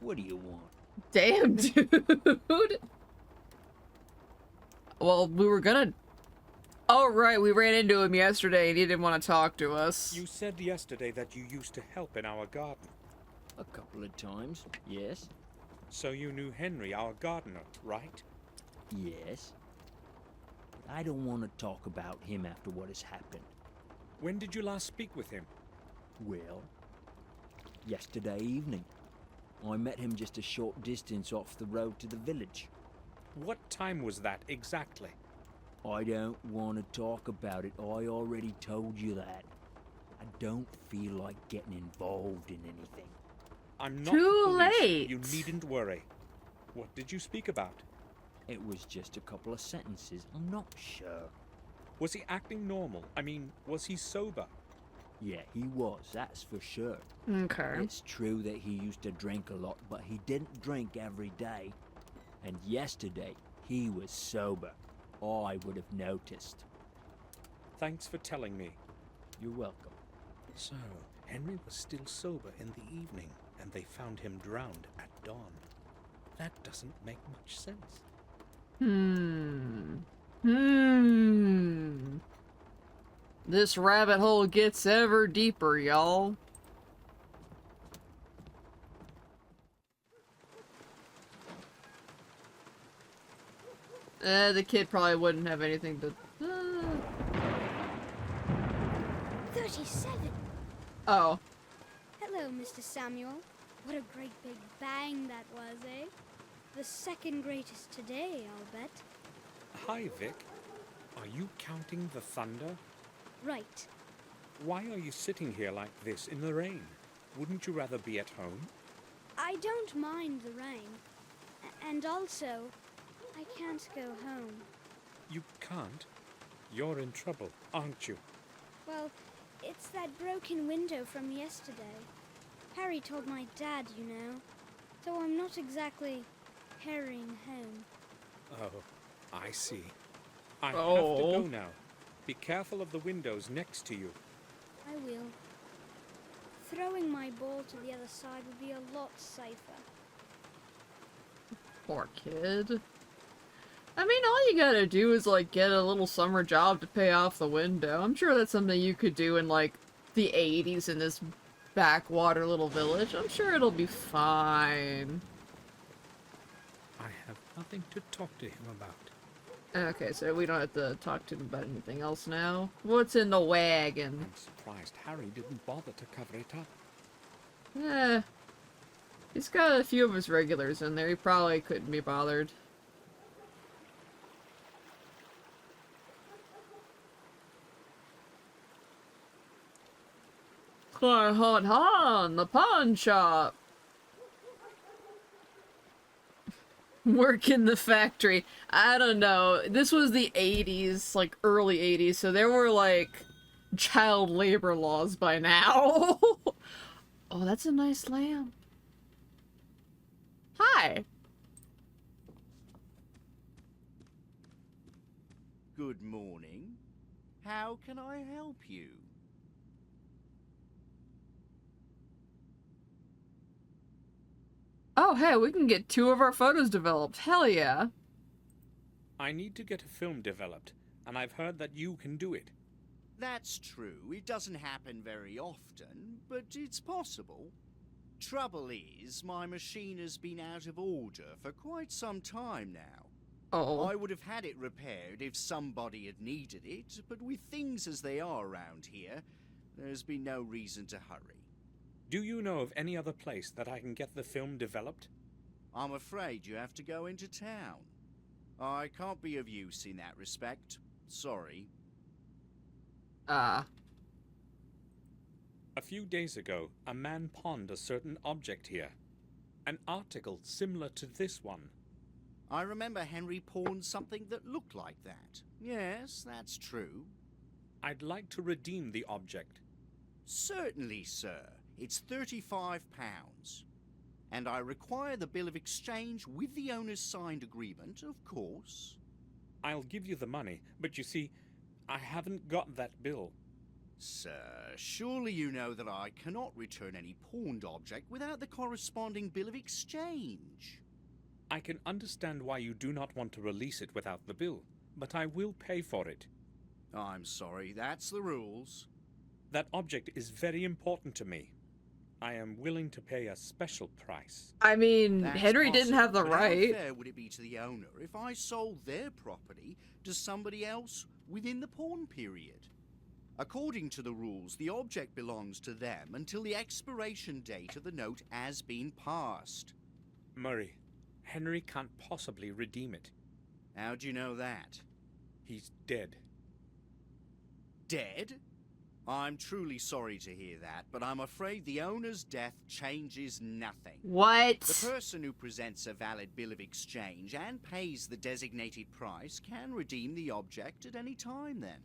What do you want? Damn, dude. Well, we were gonna... Oh, right, we ran into him yesterday and he didn't want to talk to us. You said yesterday that you used to help in our garden. A couple of times, yes. So you knew Henry, our gardener, right? Yes. I don't want to talk about him after what has happened. When did you last speak with him? Well, yesterday evening. I met him just a short distance off the road to the village. What time was that exactly? I don't want to talk about it. I already told you that. I don't feel like getting involved in anything. I'm not Too the police. late. You needn't worry. What did you speak about? It was just a couple of sentences. I'm not sure. Was he acting normal? I mean, was he sober? Yeah, he was, that's for sure. Okay. It's true that he used to drink a lot, but he didn't drink every day. And yesterday, he was sober. I would have noticed. Thanks for telling me. You're welcome. So, Henry was still sober in the evening, and they found him drowned at dawn. That doesn't make much sense. This rabbit hole gets ever deeper, y'all. The kid probably wouldn't have anything to... 37. Oh. Hello, Mr. Samuel. What a great big bang that was, eh? The second greatest today, I'll bet. Hi, Vic. Are you counting the thunder? Right. Why are you sitting here like this in the rain? Wouldn't you rather be at home? I don't mind the rain. And also, I can't go home. You can't? You're in trouble, aren't you? Well, it's that broken window from yesterday. Harry told my dad, you know. So I'm not exactly hurrying home. Oh, I see. I have to go now. Be careful of the windows next to you. I will. Throwing my ball to the other side would be a lot safer. Poor kid. I mean, all you gotta do is, like, get a little summer job to pay off the window. I'm sure that's something you could do in, like, the 80s in this backwater little village. I'm sure it'll be fine. I have nothing to talk to him about. Okay, so we don't have to talk to him about anything else now. What's in the wagon? I'm surprised Harry didn't bother to cover it up. He's got a few of his regulars in there. He probably couldn't be bothered. The pawn shop. Work in the factory. I don't know. This was the 80s, like early 80s, so there were like child labor laws by now. Oh, that's a nice lamp. Hi. Good morning. How can I help you? Oh, hey, we can get 2 of our photos developed. Hell yeah. I need to get a film developed, and I've heard that you can do it. That's true. It doesn't happen very often, but it's possible. Trouble is, my machine has been out of order for quite some time now. Oh. I would have had it repaired if somebody had needed it, but with things as they are around here, there's been no reason to hurry. Do you know of any other place that I can get the film developed? I'm afraid you have to go into town. I can't be of use in that respect. Sorry. Ah. A few days ago, a man pawned a certain object here. An article similar to this one. I remember Henry pawned something that looked like that. Yes, that's true. I'd like to redeem the object. Certainly, sir. It's £35. And I require the bill of exchange with the owner's signed agreement, of course. I'll give you the money, but you see, I haven't got that bill. Sir, surely you know that I cannot return any pawned object without the corresponding bill of exchange. I can understand why you do not want to release it without the bill, but I will pay for it. I'm sorry, that's the rules. That object is very important to me. I am willing to pay a special price. I mean, That's Henry didn't have the possible, but right. How fair would it be to the owner if I sold their property to somebody else within the pawn period? According to the rules, the object belongs to them until the expiration date of the note has been passed. Murray, Henry can't possibly redeem it. How do you know that? He's dead. Dead? I'm truly sorry to hear that, but I'm afraid the owner's death changes nothing. What? The person who presents a valid bill of exchange and pays the designated price can redeem the object at any time then.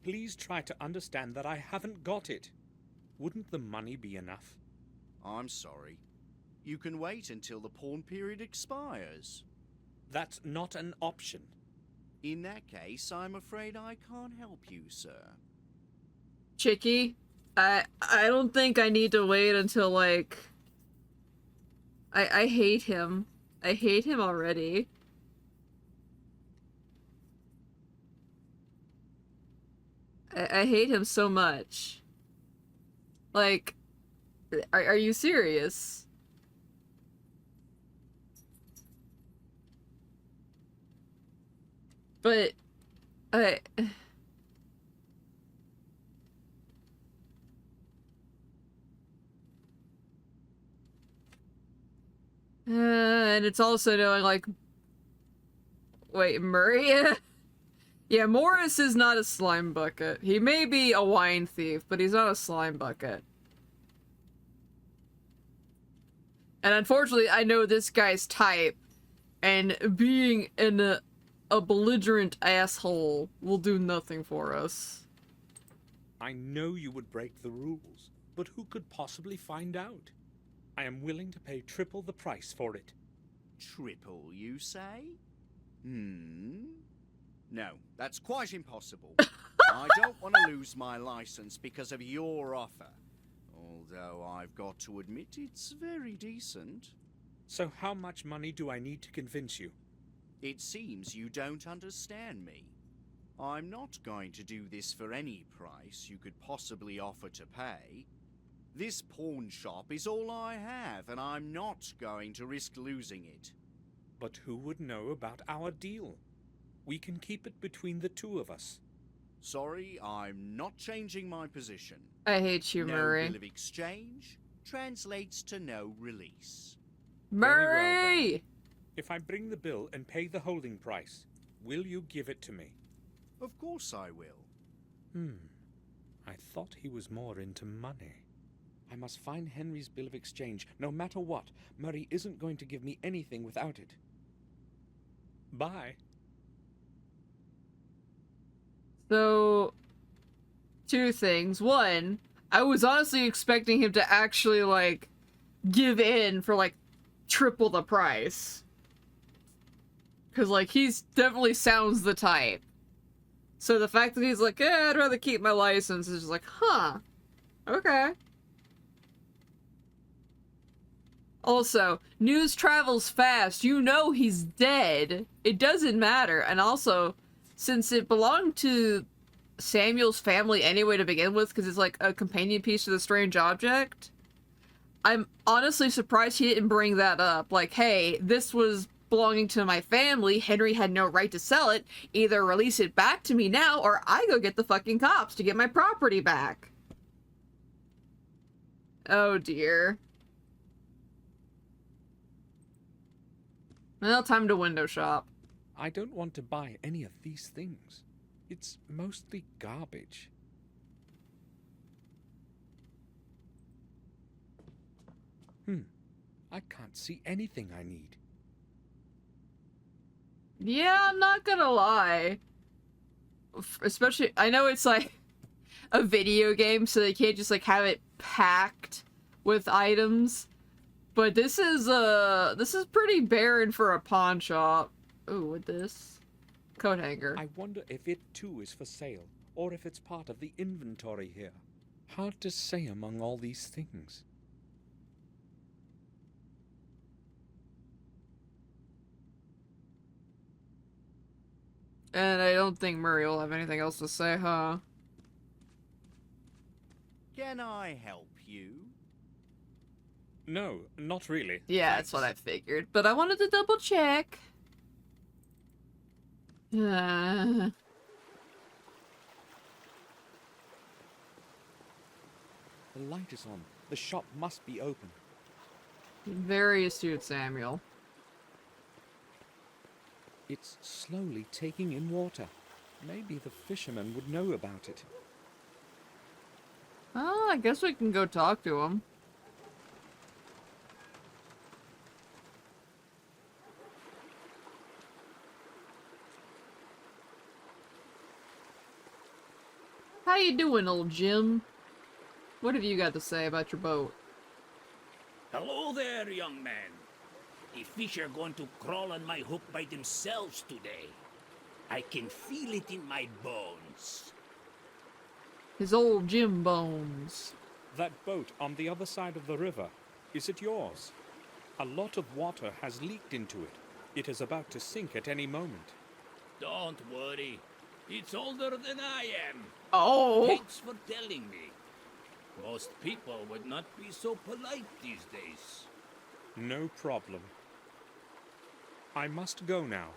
Please try to understand that I haven't got it. Wouldn't the money be enough? I'm sorry. You can wait until the pawn period expires. That's not an option. In that case, I'm afraid I can't help you, sir. Chicky, I don't think I need to wait until, like... I hate him. I hate him already. I hate him so much. Like, are you serious? But, and it's also knowing, like... Wait, Murray? Yeah, Morris is not a slime bucket. He may be a wine thief, but he's not a slime bucket. And unfortunately, I know this guy's type, and being a belligerent asshole will do nothing for us. I know you would break the rules, but who could possibly find out? I am willing to pay triple the price for it. Triple, you say? No, that's quite impossible. I don't want to lose my license because of your offer. Although I've got to admit it's very decent. So how much money do I need to convince you? It seems you don't understand me. I'm not going to do this for any price you could possibly offer to pay. This pawn shop is all I have, and I'm not going to risk losing it. But who would know about our deal? We can keep it between the two of us. Sorry, I'm not changing my position. I hate you, Murray. No bill of exchange translates to no release. Murray! Well, if I bring the bill and pay the holding price, will you give it to me? Of course I will. I thought he was more into money. I must find Henry's bill of exchange, no matter what. Murray isn't going to give me anything without it. Bye. So, 2 things. 1, I was honestly expecting him to actually, like, give in for, like, triple the price. Because, like, he's definitely sounds the type. So the fact that he's like, I'd rather keep my license is just like, huh. Okay. Also, news travels fast. You know he's dead. It doesn't matter. And also, since it belonged to Samuel's family anyway to begin with, because it's like a companion piece to the strange object, I'm honestly surprised he didn't bring that up. Like, hey, this was belonging to my family. Henry had no right to sell it. Either release it back to me now, or I go get the fucking cops to get my property back. Oh dear. Well, time to window shop. I don't want to buy any of these things. It's mostly garbage. I can't see anything I need. Yeah, I'm not gonna lie. Especially, I know it's like a video game, so they can't just like have it packed with items. But this is pretty barren for a pawn shop. Ooh, with this coat hanger. I wonder if it too is for sale, or if it's part of the inventory here. Hard to say among all these things. And I don't think Murray will have anything else to say, huh? Can I help you? No, not really. Yeah, that's what I figured. But I wanted to double check. The light is on. The shop must be open. Very astute, Samuel. It's slowly taking in water. Maybe the fishermen would know about it. Oh, I guess we can go talk to him. How you doing, old Jim? What have you got to say about your boat? Hello there, young man. The fish are going to crawl on my hook by themselves today. I can feel it in my bones. His old Jim bones. That boat on the other side of the river, is it yours? A lot of water has leaked into it. It is about to sink at any moment. Don't worry. It's older than I am. Oh! Thanks for telling me. Most people would not be so polite these days. No problem. I must go now.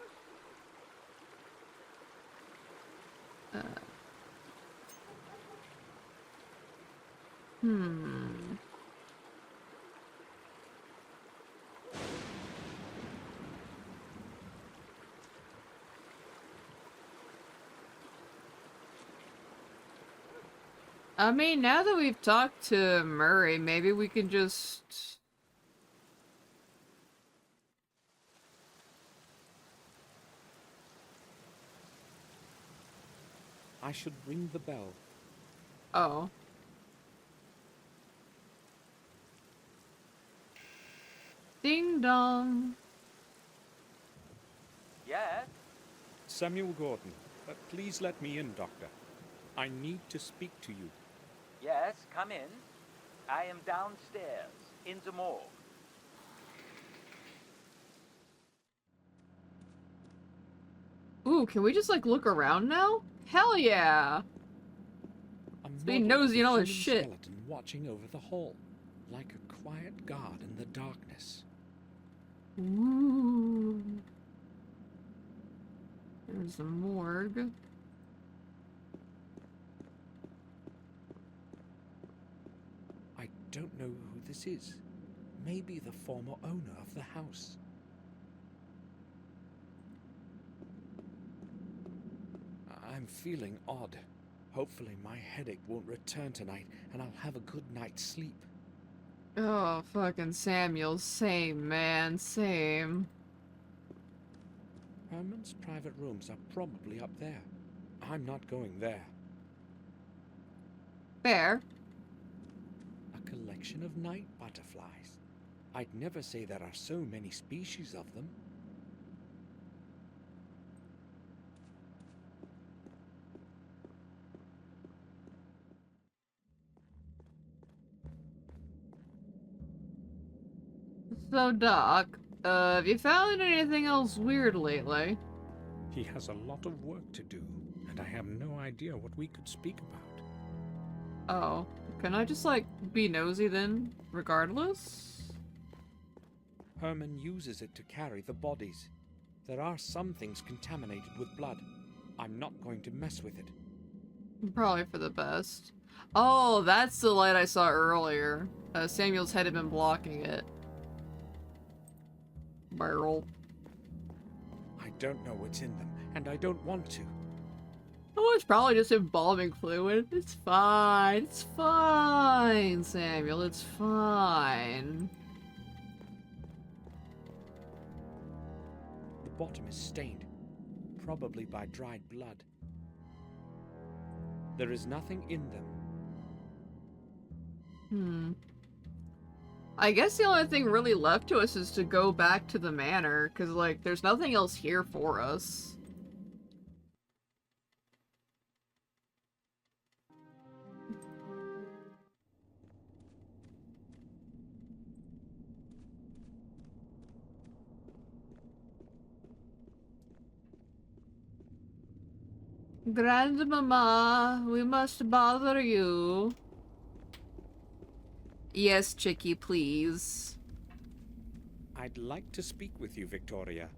I mean, now that we've talked to Murray, maybe we can just... I should ring the bell. Oh. Ding dong. Yes? Samuel Gordon, please let me in, Doctor. I need to speak to you. Yes, come in. I am downstairs, in the morgue. Ooh, can we just, like, look around now? Hell yeah! Let's be nosy and all this shit. Skeleton watching over the hall, like a quiet guard in the darkness. Ooh. There's the morgue. I don't know who this is. Maybe the former owner of the house. I'm feeling odd. Hopefully my headache won't return tonight and I'll have a good night's sleep. Oh, fucking Samuel. Same, man. Same. Herman's private rooms are probably up there. I'm not going there. Fair. collection of night butterflies. I'd never say there are so many species of them. So, Doc, have you found anything else weird lately? He has a lot of work to do, and I have no idea what we could speak about. Oh, can I just, like, be nosy then, regardless? Herman uses it to carry the bodies. There are some things contaminated with blood. I'm not going to mess with it. Probably for the best. Oh, that's the light I saw earlier. Samuel's head had been blocking it. Barrel. I don't know what's in them, and I don't want to. Oh, it's probably just embalming fluid. It's fine. It's fine, Samuel. It's fine. The bottom is stained, probably by dried blood. There is nothing in them. I guess the only thing really left to us is to go back to the manor, because, like, there's nothing else here for us. Grandmama, we must bother you. Yes, Chicky, please. I'd like to speak with you, Victoria.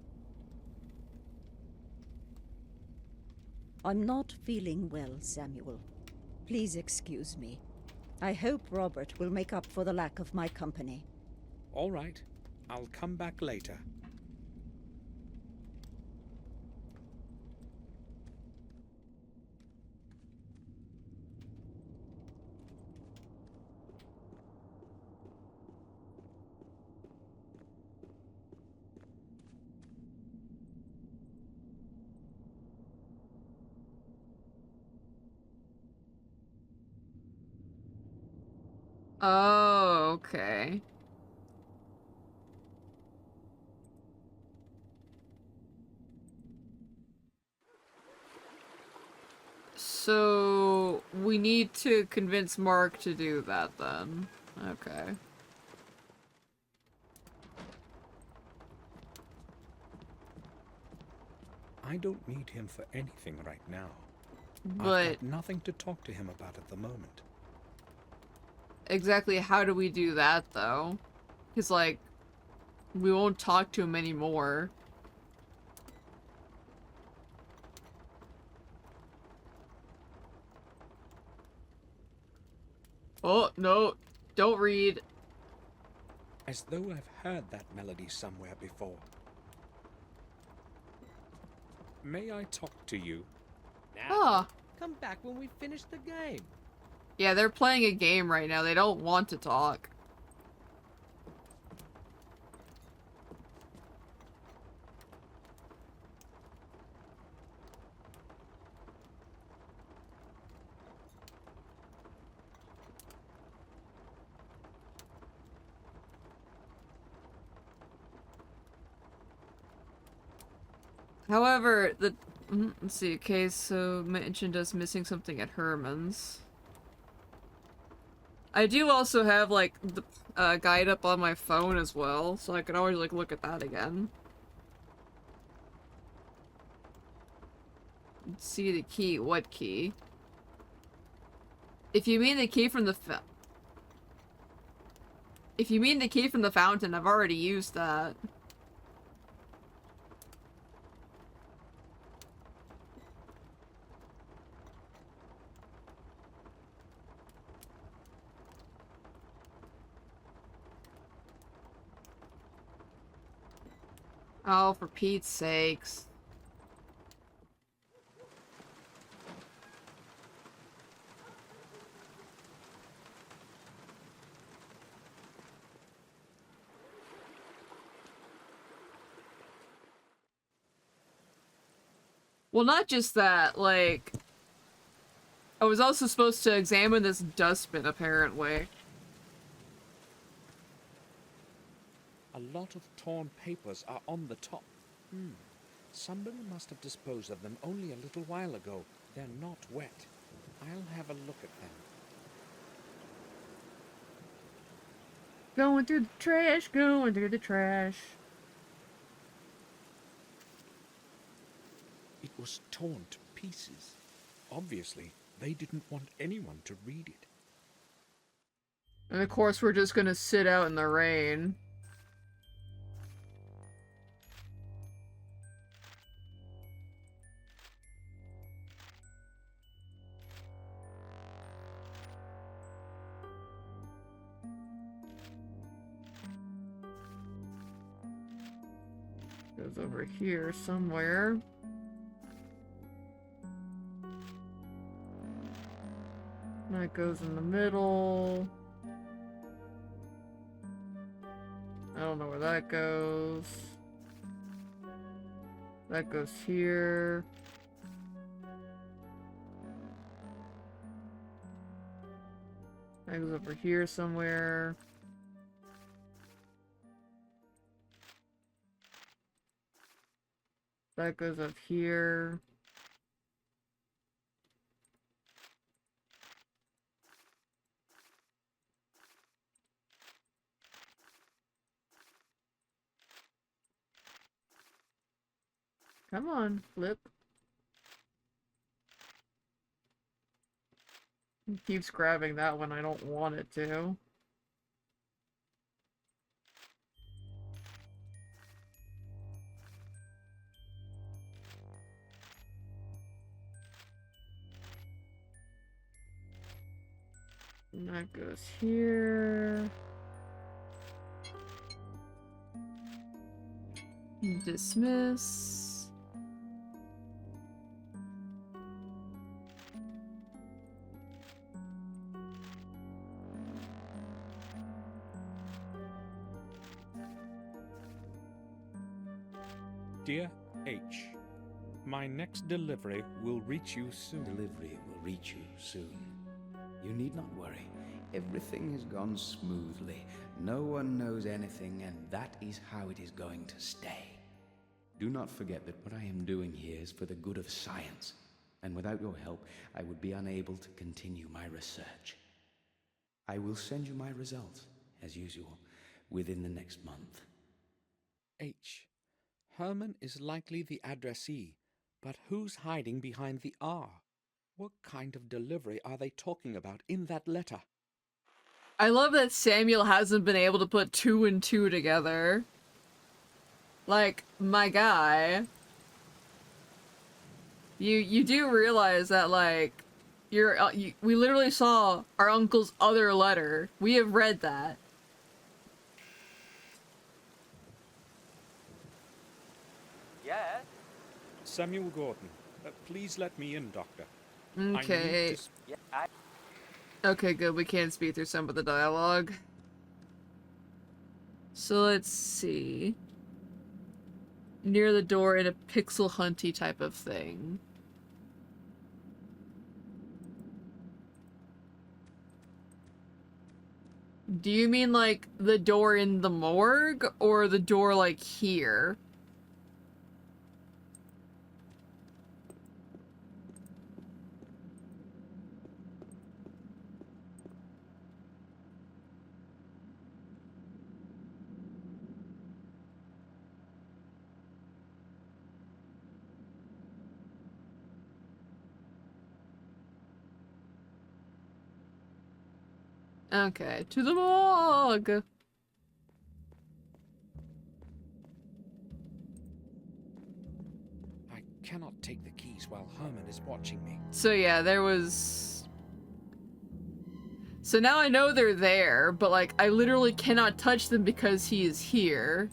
I'm not feeling well, Samuel. Please excuse me. I hope Robert will make up for the lack of my company. All right. I'll come back later. Oh, okay. So, we need to convince Mark to do that then. Okay. I don't need him for anything right now. But I've got nothing to talk to him about at the moment. exactly how do we do that, though? Because, like, we won't talk to him anymore. Oh, no. Don't read. As though I've heard that melody somewhere before. May I talk to you? Now, Ah. come back when we finish the game. Yeah, they're playing a game right now. They don't want to talk. However, let's see, okay, so mentioned us missing something at Herman's. I do also have, like, the guide up on my phone as well, so I can always, like, look at that again. Let's see the key. What key? If you mean the key from the If you mean the key from the fountain, I've already used that. Oh, for Pete's sakes. Well, not just that, like... I was also supposed to examine this dustbin, apparently. A lot of torn papers are on the top. Somebody must have disposed of them only a little while ago. They're not wet. I'll have a look at them. Going through the trash, going through the trash. It was torn to pieces. Obviously, they didn't want anyone to read it. And of course we're just gonna sit out in the rain. Goes over here somewhere. That goes in the middle. I don't know where that goes. That goes here. That goes over here somewhere. That goes up here. Come on, flip. It keeps grabbing that when I don't want it to. And that goes here. Dismiss. Dear H, my next delivery will reach you soon. Delivery will reach you soon. You need not worry. Everything has gone smoothly. No one knows anything, and that is how it is going to stay. Do not forget that what I am doing here is for the good of science, and without your help, I would be unable to continue my research. I will send you my results, as usual, within the next month. H. Herman is likely the addressee, but who's hiding behind the R? What kind of delivery are they talking about in that letter? I love that Samuel hasn't been able to put 2 and 2 together. Like, my guy. You do realize that, like, we literally saw our uncle's other letter. We have read that. Yes? Samuel Gordon, please let me in, Doctor. Okay. Okay, good. We can speed through some of the dialogue. So let's see. Near the door in a pixel hunty type of thing. Do you mean like the door in the morgue or the door like here? Okay, to the morgue! I cannot take the keys while Herman is watching me. So yeah, there was... So now I know they're there, but like, I literally cannot touch them because he is here.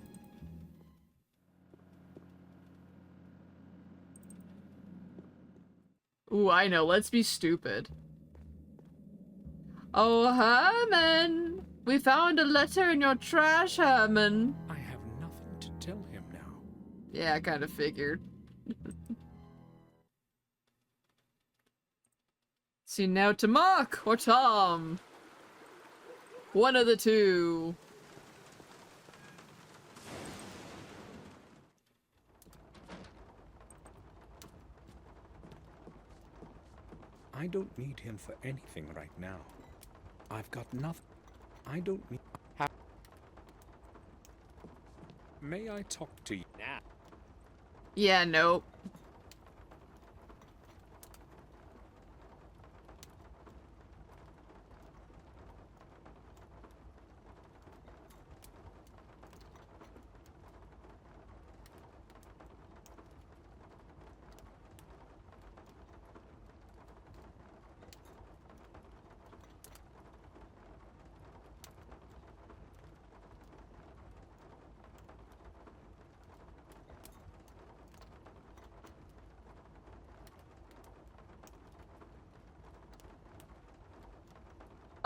Ooh, I know, let's be stupid. Oh, Herman! We found a letter in your trash, Herman! I have nothing to tell him now. Yeah, I kind of figured. See, now to Mark or Tom. One of the two. I don't need him for anything right now. I've got nothing. I don't need... May I talk to you now? Yeah, nope.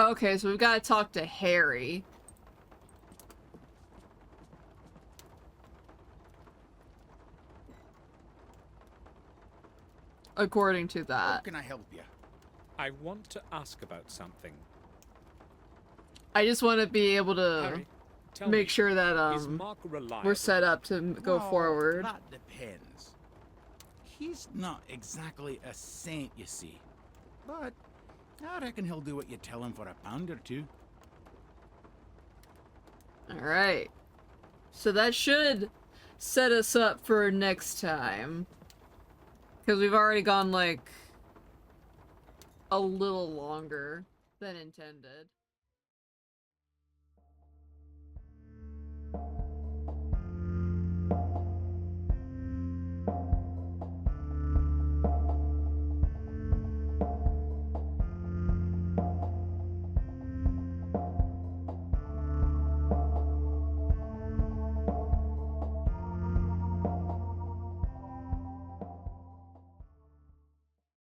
Okay, so we've got to talk to Harry. According to How that. can I help you? I want to ask about something. I just want to be able to Harry, tell make me, sure that is Mark reliable? we're set up to go Well, forward. That depends. He's not exactly a saint, you see. But I reckon he'll do what you tell him for £1 or 2. Alright. So that should set us up for next time. Because we've already gone, like, a little longer than intended.